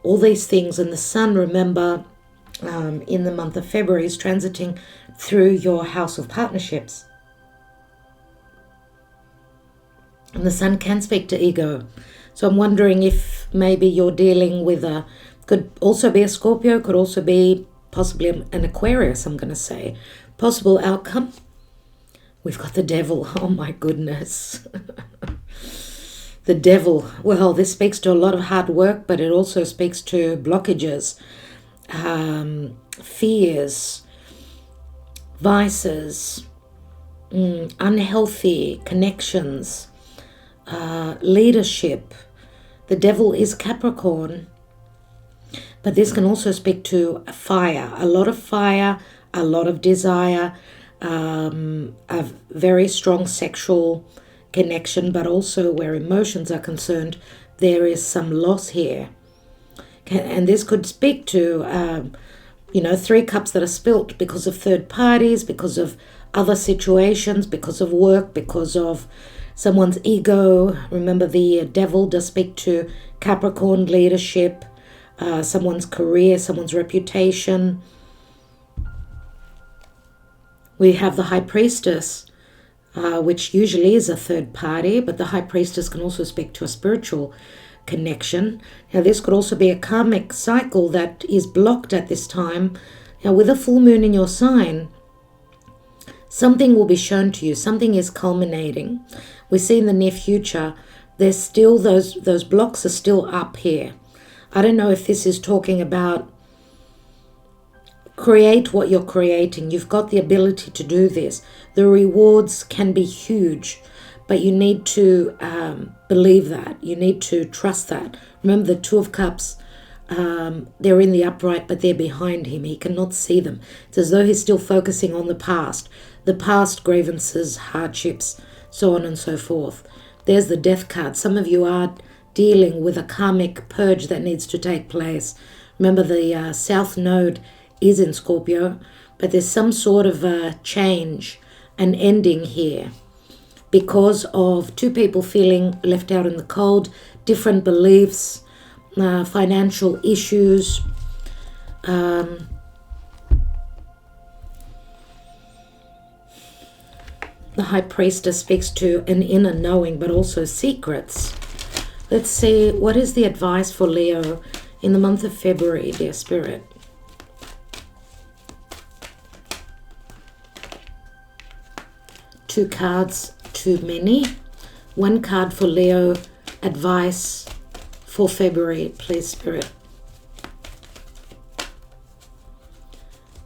all these things. And the Sun, remember, in the month of February is transiting through your house of partnerships. And the Sun can speak to ego. So I'm wondering if maybe you're dealing with could also be a Scorpio, could also be possibly an Aquarius, I'm going to say. Possible outcome. We've got the Devil. Oh my goodness. The Devil. Well, this speaks to a lot of hard work, but it also speaks to blockages, fears, vices, unhealthy connections, leadership. The Devil is Capricorn, but this can also speak to fire, a lot of desire, a very strong sexual connection, but also where emotions are concerned, there is some loss here. And this could speak to, 3 cups that are spilt because of third parties, because of other situations, because of work, because of someone's ego. Remember, the Devil does speak to Capricorn, leadership, someone's career, someone's reputation. We have the High Priestess, which usually is a third party, but the High Priestess can also speak to a spiritual connection. Now, this could also be a karmic cycle that is blocked at this time. Now, with a full moon in your sign, something will be shown to you. Something is culminating. We see in the near future, there's still those blocks are still up here. I don't know if this is talking about create what you're creating. You've got the ability to do this. The rewards can be huge, but you need to believe that. You need to trust that. Remember, the Two of Cups, they're in the upright, but they're behind him. He cannot see them. It's as though he's still focusing on the past grievances, hardships, so on and so forth. There's the Death card. Some of you are dealing with a karmic purge that needs to take place. Remember, the South Node is in Scorpio, but there's some sort of a change, an ending here, because of 2 people feeling left out in the cold, different beliefs, financial issues. The High Priestess speaks to an inner knowing, but also secrets. Let's see, what is the advice for Leo in the month of February, dear Spirit? Two cards, too many. 1 card for Leo, advice for February, please, Spirit.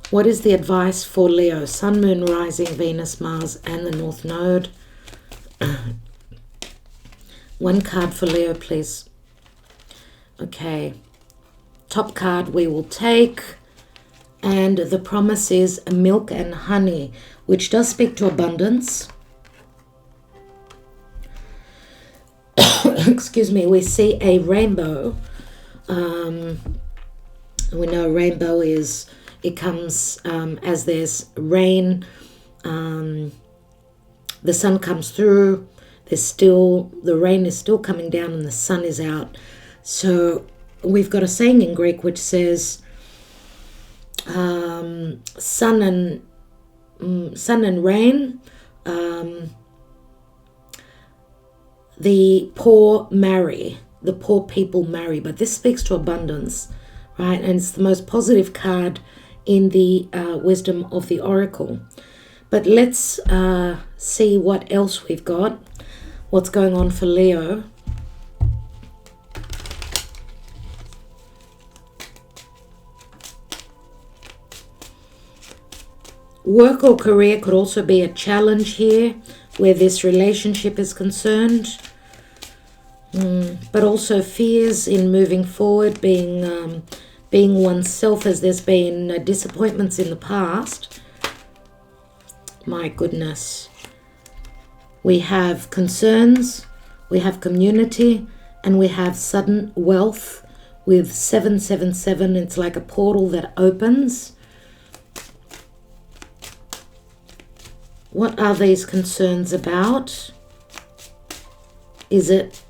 What is the advice for Leo? Sun, Moon, Rising, Venus, Mars, and the North Node. 1 card for Leo, please. Okay. Top card we will take. And the promise is milk and honey, which does speak to abundance. Excuse me. We see a rainbow. We know rainbow is, it comes as there's rain. The sun comes through. The rain is still coming down and the sun is out. So we've got a saying in Greek which says, sun and rain, the poor marry, the poor people marry. But this speaks to abundance, right? And it's the most positive card in the wisdom of the oracle. But let's see what else we've got. What's going on for Leo? Work or career could also be a challenge here where this relationship is concerned. But also fears in moving forward, being oneself, as there's been disappointments in the past. My goodness. We have concerns, we have community, and we have sudden wealth with 777. It's like a portal that opens. What are these concerns about? Is it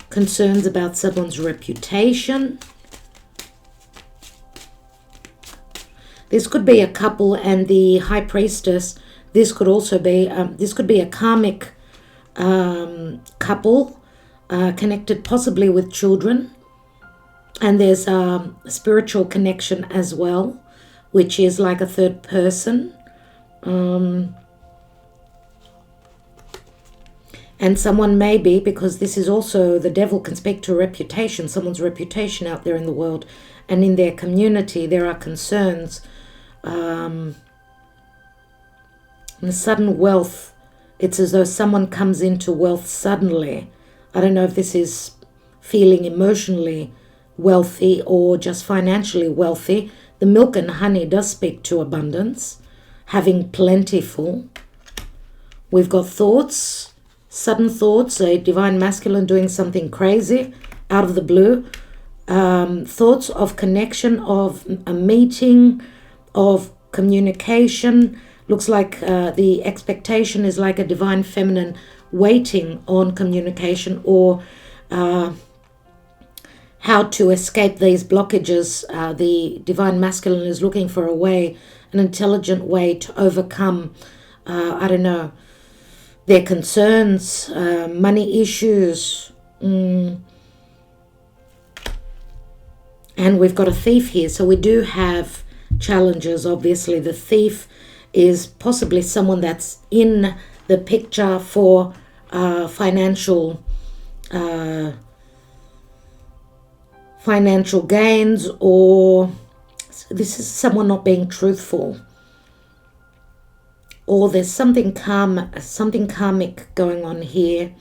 concerns about someone's reputation? This could be a couple and the High Priestess. This could also be, this could be a karmic couple connected possibly with children. And there's a spiritual connection as well, which is like a third person. And someone may be, because this is also, the devil can speak to reputation, someone's reputation out there in the world, and in their community there are concerns. And sudden wealth, it's as though someone comes into wealth suddenly. I don't know if this is feeling emotionally wealthy or just financially wealthy. The milk and honey does speak to abundance, having plentiful. We've got thoughts, sudden thoughts, a divine masculine doing something crazy out of the blue. Thoughts of connection, of a meeting, of communication. Looks like the expectation is like a divine feminine waiting on communication, or how to escape these blockages. The divine masculine is looking for a way, an intelligent way to overcome, I don't know, their concerns, money issues. And we've got a thief here. So we do have challenges, obviously. The thief is possibly someone that's in the picture for financial gains, or this is someone not being truthful, or there's something karmic going on here.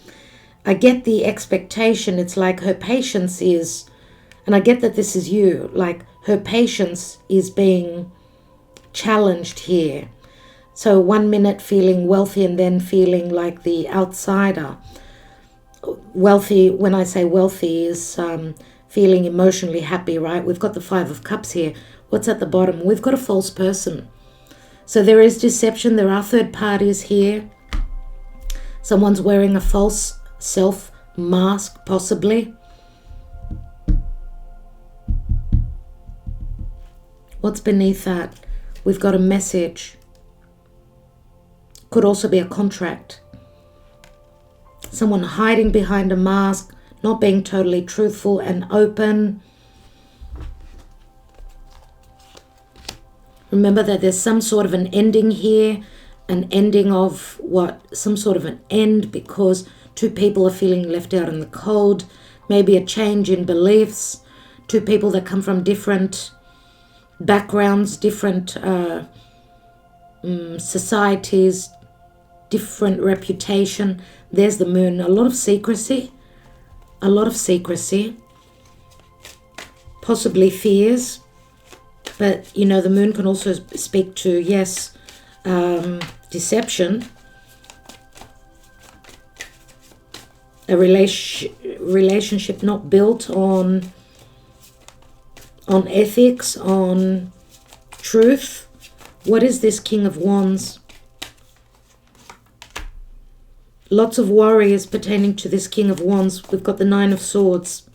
I get the expectation. It's like her patience is, and I get that this is you, like her patience is being challenged here. So 1 minute feeling wealthy and then feeling like the outsider. Wealthy, when I say wealthy, is feeling emotionally happy, right? We've got the 5 of Cups here. What's at the bottom? We've got a false person. So there is deception. There are third parties here. Someone's wearing a false self mask, possibly. What's beneath that? We've got a message. Could also be a contract. Someone hiding behind a mask, not being totally truthful and open. Remember that there's some sort of an ending here, an ending of what? Some sort of an end, because 2 people are feeling left out in the cold. Maybe a change in beliefs. 2 people that come from different backgrounds, different societies, different reputation. There's the moon. A lot of secrecy. A lot of secrecy. Possibly fears. But, you know, the moon can also speak to, yes, deception. A relationship not built on ethics, on truth. What is this King of Wands? Lots of warriors pertaining to this King of Wands. We've got the 9 of Swords.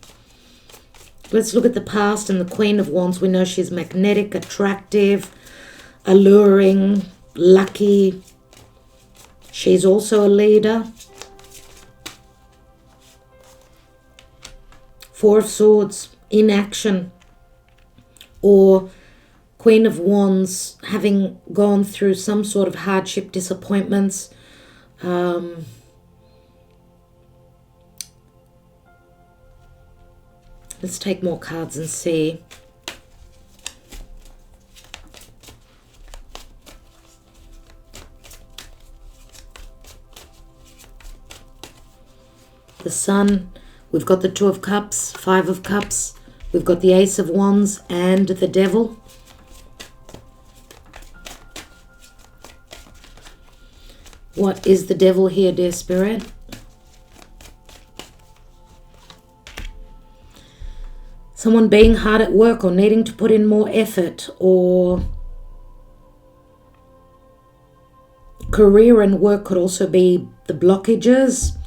Let's look at the past and the Queen of Wands. We know she's magnetic, attractive, alluring, lucky. She's also a leader. 4 of Swords, inaction. Or Queen of Wands having gone through some sort of hardship, disappointments. Let's take more cards and see. The Sun. We've got the 2 of Cups, 5 of Cups. We've got the Ace of Wands and the Devil. What is the Devil here, dear Spirit? Someone being hard at work or needing to put in more effort, or career and work could also be the blockages.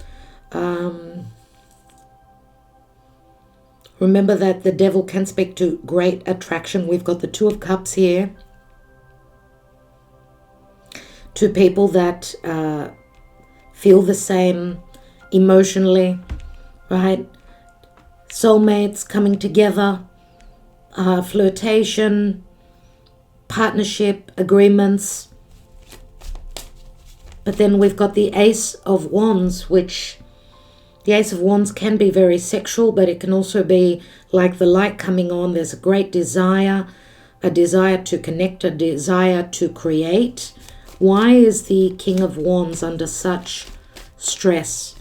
Remember that the devil can speak to great attraction. We've got the Two of Cups here. Two people that feel the same emotionally, right? Soulmates coming together, flirtation, partnership, agreements. But then we've got the Ace of Wands, which the Ace of Wands can be very sexual, but it can also be like the light coming on. There's a great desire, a desire to connect, a desire to create. Why is the King of Wands under such stress?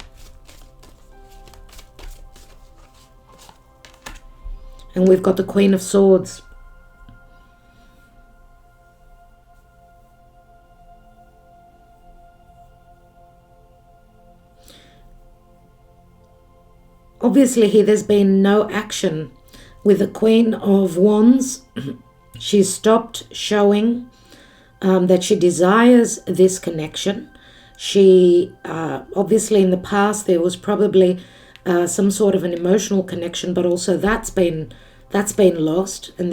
And we've got the Queen of Swords. Obviously here there's been no action with the Queen of Wands. She's stopped showing that she desires this connection. She obviously in the past there was probably some sort of an emotional connection, but also that's been lost, and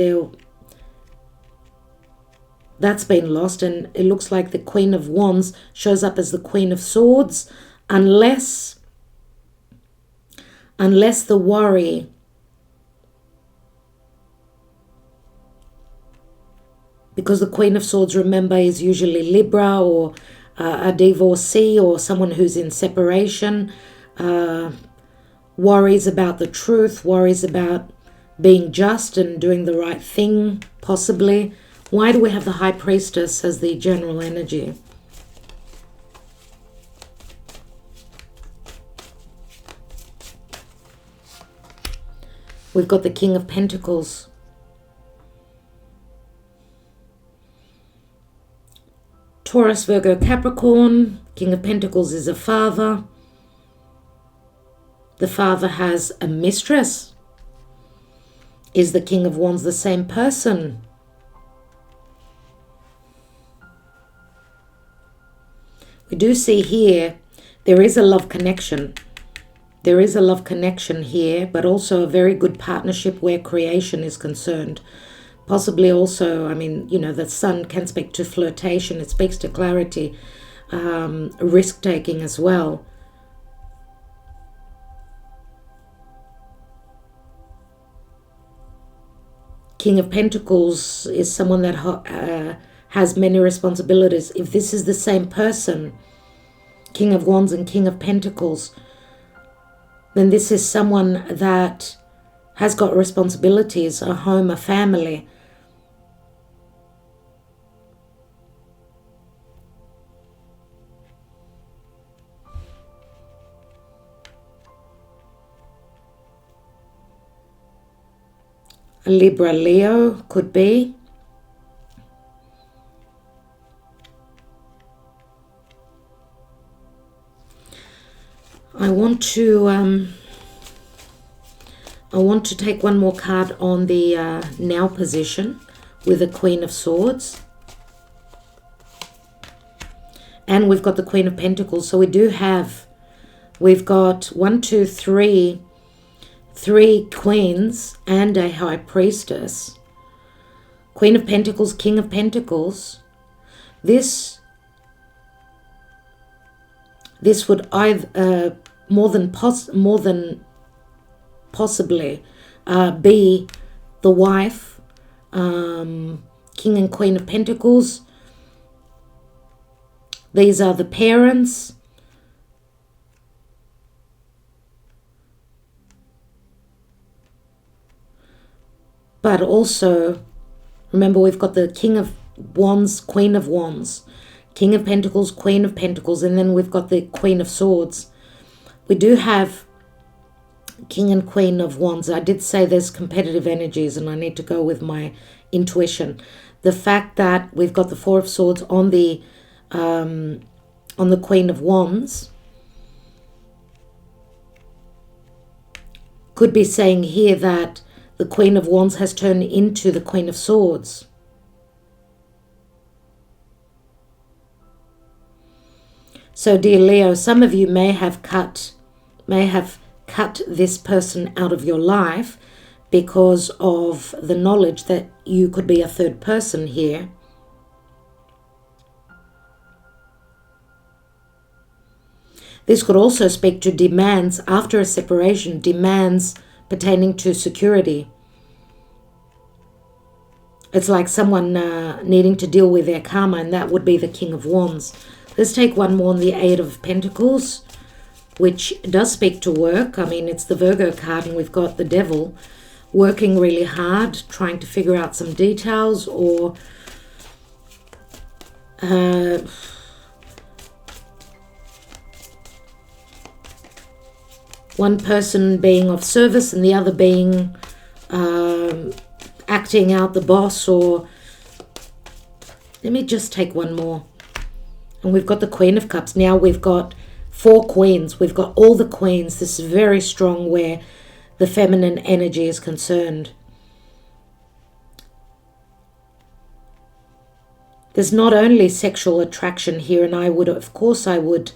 that's been lost. And it looks like the Queen of Wands shows up as the Queen of Swords, unless the worry because the Queen of Swords, remember, is usually Libra or a divorcee or someone who's in separation, worries about the truth, worries about being just and doing the right thing, possibly. Why do we have the High Priestess as the general energy? We've got the King of Pentacles. Taurus, Virgo, Capricorn. King of Pentacles is a father. The father has a mistress. Is the King of Wands the same person? We do see here there is a love connection. There is a love connection here, but also a very good partnership where creation is concerned. Possibly also, I mean, you know, the sun can speak to flirtation. It speaks to clarity, risk-taking as well. King of Pentacles is someone that has many responsibilities. If this is the same person, King of Wands and King of Pentacles, then this is someone that has got responsibilities, a home, a family. A Libra, Leo could be. I want to take one more card on the now position with the Queen of Swords. And we've got the Queen of Pentacles. So we've got 1, 2, 3 queens and a High Priestess. Queen of Pentacles, King of Pentacles. This would either more than possibly be the wife, King and Queen of Pentacles. These are the parents. But also, remember, we've got the King of Wands, Queen of Wands, King of Pentacles, Queen of Pentacles, and then we've got the Queen of Swords. We do have King and Queen of Wands. I did say there's competitive energies, and I need to go with my intuition. The fact that we've got the Four of Swords on the Queen of Wands could be saying here that the Queen of Wands has turned into the Queen of Swords. So, dear Leo, some of you may have cut this person out of your life because of the knowledge that you could be a third person here. This could also speak to demands after a separation, demands pertaining to security. It's like someone needing to deal with their karma, and that would be the King of Wands. Let's take one more on the Eight of Pentacles, which does speak to work. I mean, it's the Virgo card, and we've got the Devil working really hard, trying to figure out some details, or one person being of service and the other being acting out the boss. Or let me just take one more. And we've got the Queen of Cups. Now we've got 4 queens. We've got all the queens. This is very strong where the feminine energy is concerned. There's not only sexual attraction here, and I would, of course, I would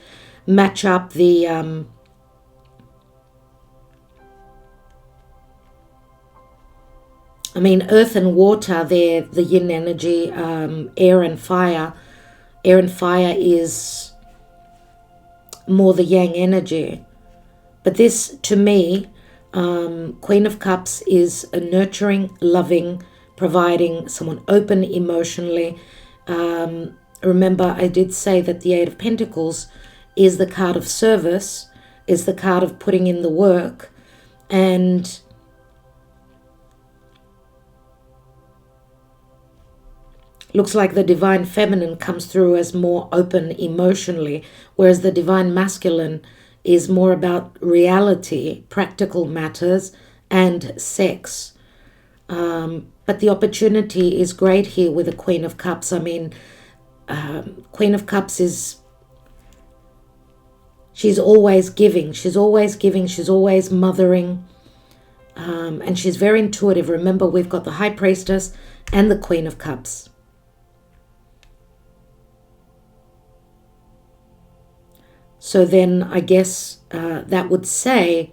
match up the I mean, earth and water, they're the yin energy, air and fire. Air and fire is more the yang energy. But this, to me, Queen of Cups is a nurturing, loving, providing, someone open emotionally. Remember, I did say that the Eight of Pentacles is the card of service, is the card of putting in the work, and looks like the divine feminine comes through as more open emotionally, whereas the divine masculine is more about reality, practical matters, and sex. But the opportunity is great here with the Queen of Cups. I mean, Queen of Cups is, she's always giving. She's always giving. She's always mothering. And she's very intuitive. Remember, we've got the High Priestess and the Queen of Cups. So then I guess that would say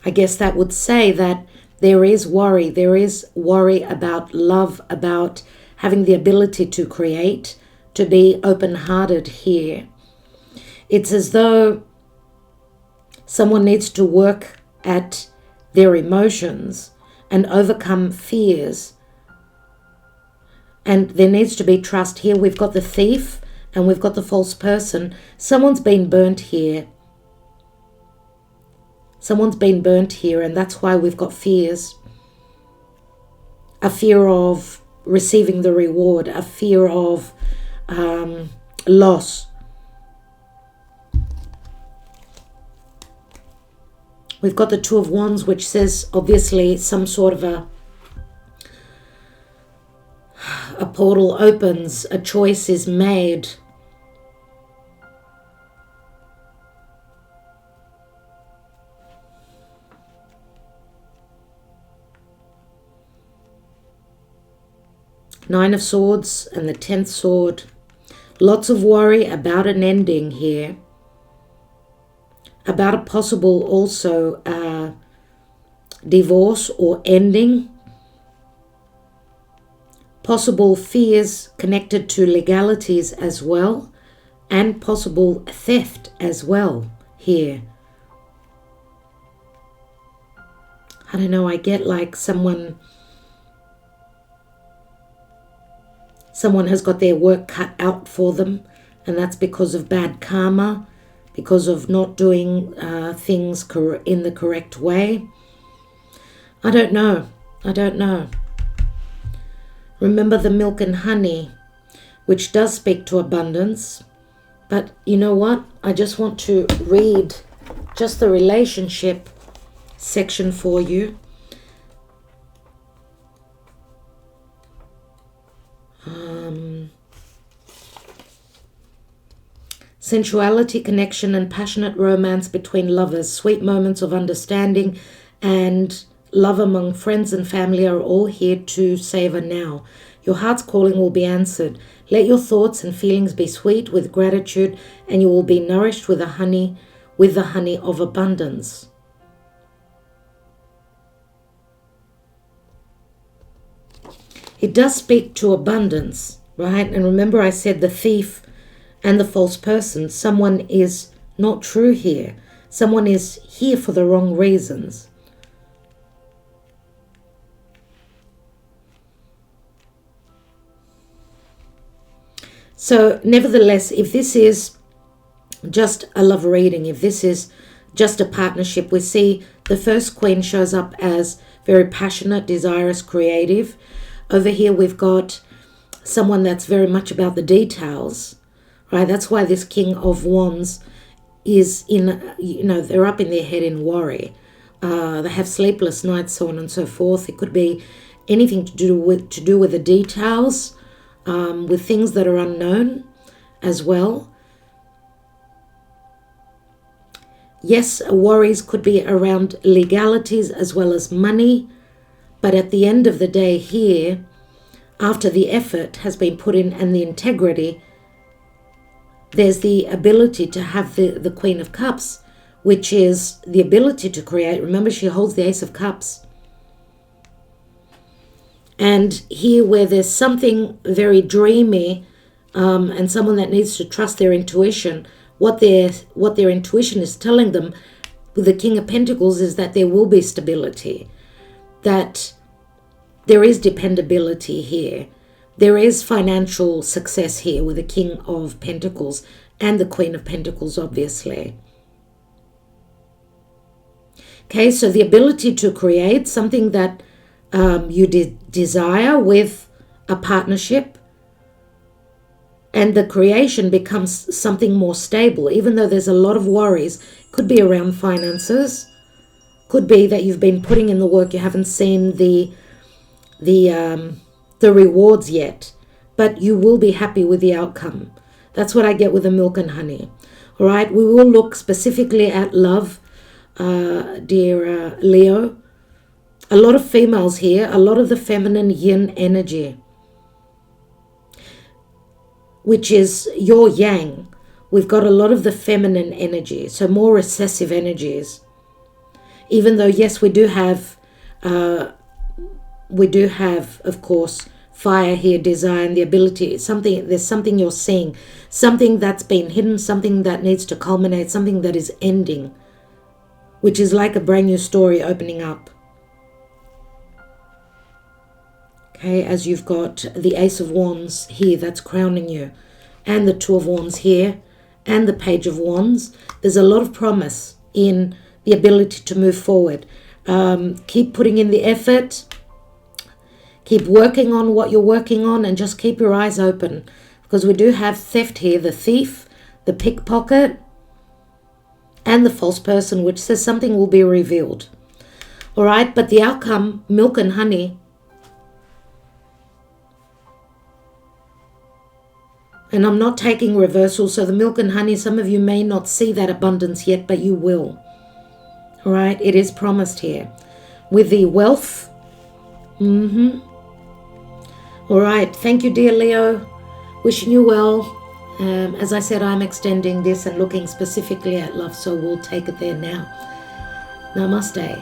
that there is worry. There is worry about love, about having the ability to create, to be open-hearted here. It's as though someone needs to work at their emotions and overcome fears. And there needs to be trust. Here we've got the thief and we've got the false person. Someone's been burnt here. Someone's been burnt here, and that's why we've got fears. A fear of receiving the reward, a fear of loss. We've got the Two of Wands, which says obviously some sort of a portal opens, a choice is made. Nine of Swords and the 10th sword. Lots of worry about an ending here. About a possible also divorce or ending. Possible fears connected to legalities as well, and possible theft as well here. I don't know, I get like someone has got their work cut out for them, and that's because of bad karma, because of not doing things in the correct way. I don't know. Remember the milk and honey, which does speak to abundance. But you know what? I just want to read just the relationship section for you. sensuality, connection, and passionate romance between lovers. Sweet moments of understanding and love among friends and family are all here to savor now. Your heart's calling will be answered. Let your thoughts and feelings be sweet with gratitude, and you will be nourished with the honey of abundance. It does speak to abundance, right? And remember I said the thief and the false person. Someone is not true here. Someone is here for the wrong reasons. So nevertheless, if this is just a love reading, if this is just a partnership, we see the first queen shows up as very passionate, desirous, creative. Over here we've got someone that's very much about the details, right? That's why this King of Wands is in, they're up in their head in worry. They have sleepless nights, so on and so forth. It could be anything to do with the details, with things that are unknown as well. Yes, worries could be around legalities as well as money, but at the end of the day here, after the effort has been put in and the integrity, there's the ability to have the Queen of Cups, which is the ability to create. Remember, she holds the Ace of Cups. And here where there's something very dreamy, and someone that needs to trust their intuition, what their intuition is telling them with the King of Pentacles is that there will be stability, that there is dependability here. There is financial success here with the King of Pentacles and the Queen of Pentacles, obviously. Okay, so the ability to create something that you desire with a partnership, and the creation becomes something more stable, even though there's a lot of worries. Could be around finances, could be that you've been putting in the work, you haven't seen the rewards yet, but you will be happy with the outcome. That's what I get with the milk and honey. All right, we will look specifically at love, dear Leo. A lot of females here, a lot of the feminine yin energy, which is your yang. We've got a lot of the feminine energy, so more recessive energies. Even though, yes, we do have, of course, fire here, desire, and the ability. There's something you're seeing, something that's been hidden, something that needs to culminate, something that is ending, which is like a brand new story opening up. Okay, as you've got the Ace of Wands here, that's crowning you, and the Two of Wands here, and the Page of Wands. There's a lot of promise in the ability to move forward. Keep putting in the effort. Keep working on what you're working on, and just keep your eyes open, because we do have theft here, the thief, the pickpocket, and the false person, which says something will be revealed. All right, but the outcome, milk and honey. And I'm not taking reversal, so the milk and honey, some of you may not see that abundance yet, but you will. All right, it is promised here. With the wealth. All right, thank you, dear Leo. Wishing you well. As I said, I'm extending this and looking specifically at love, so we'll take it there now. Namaste.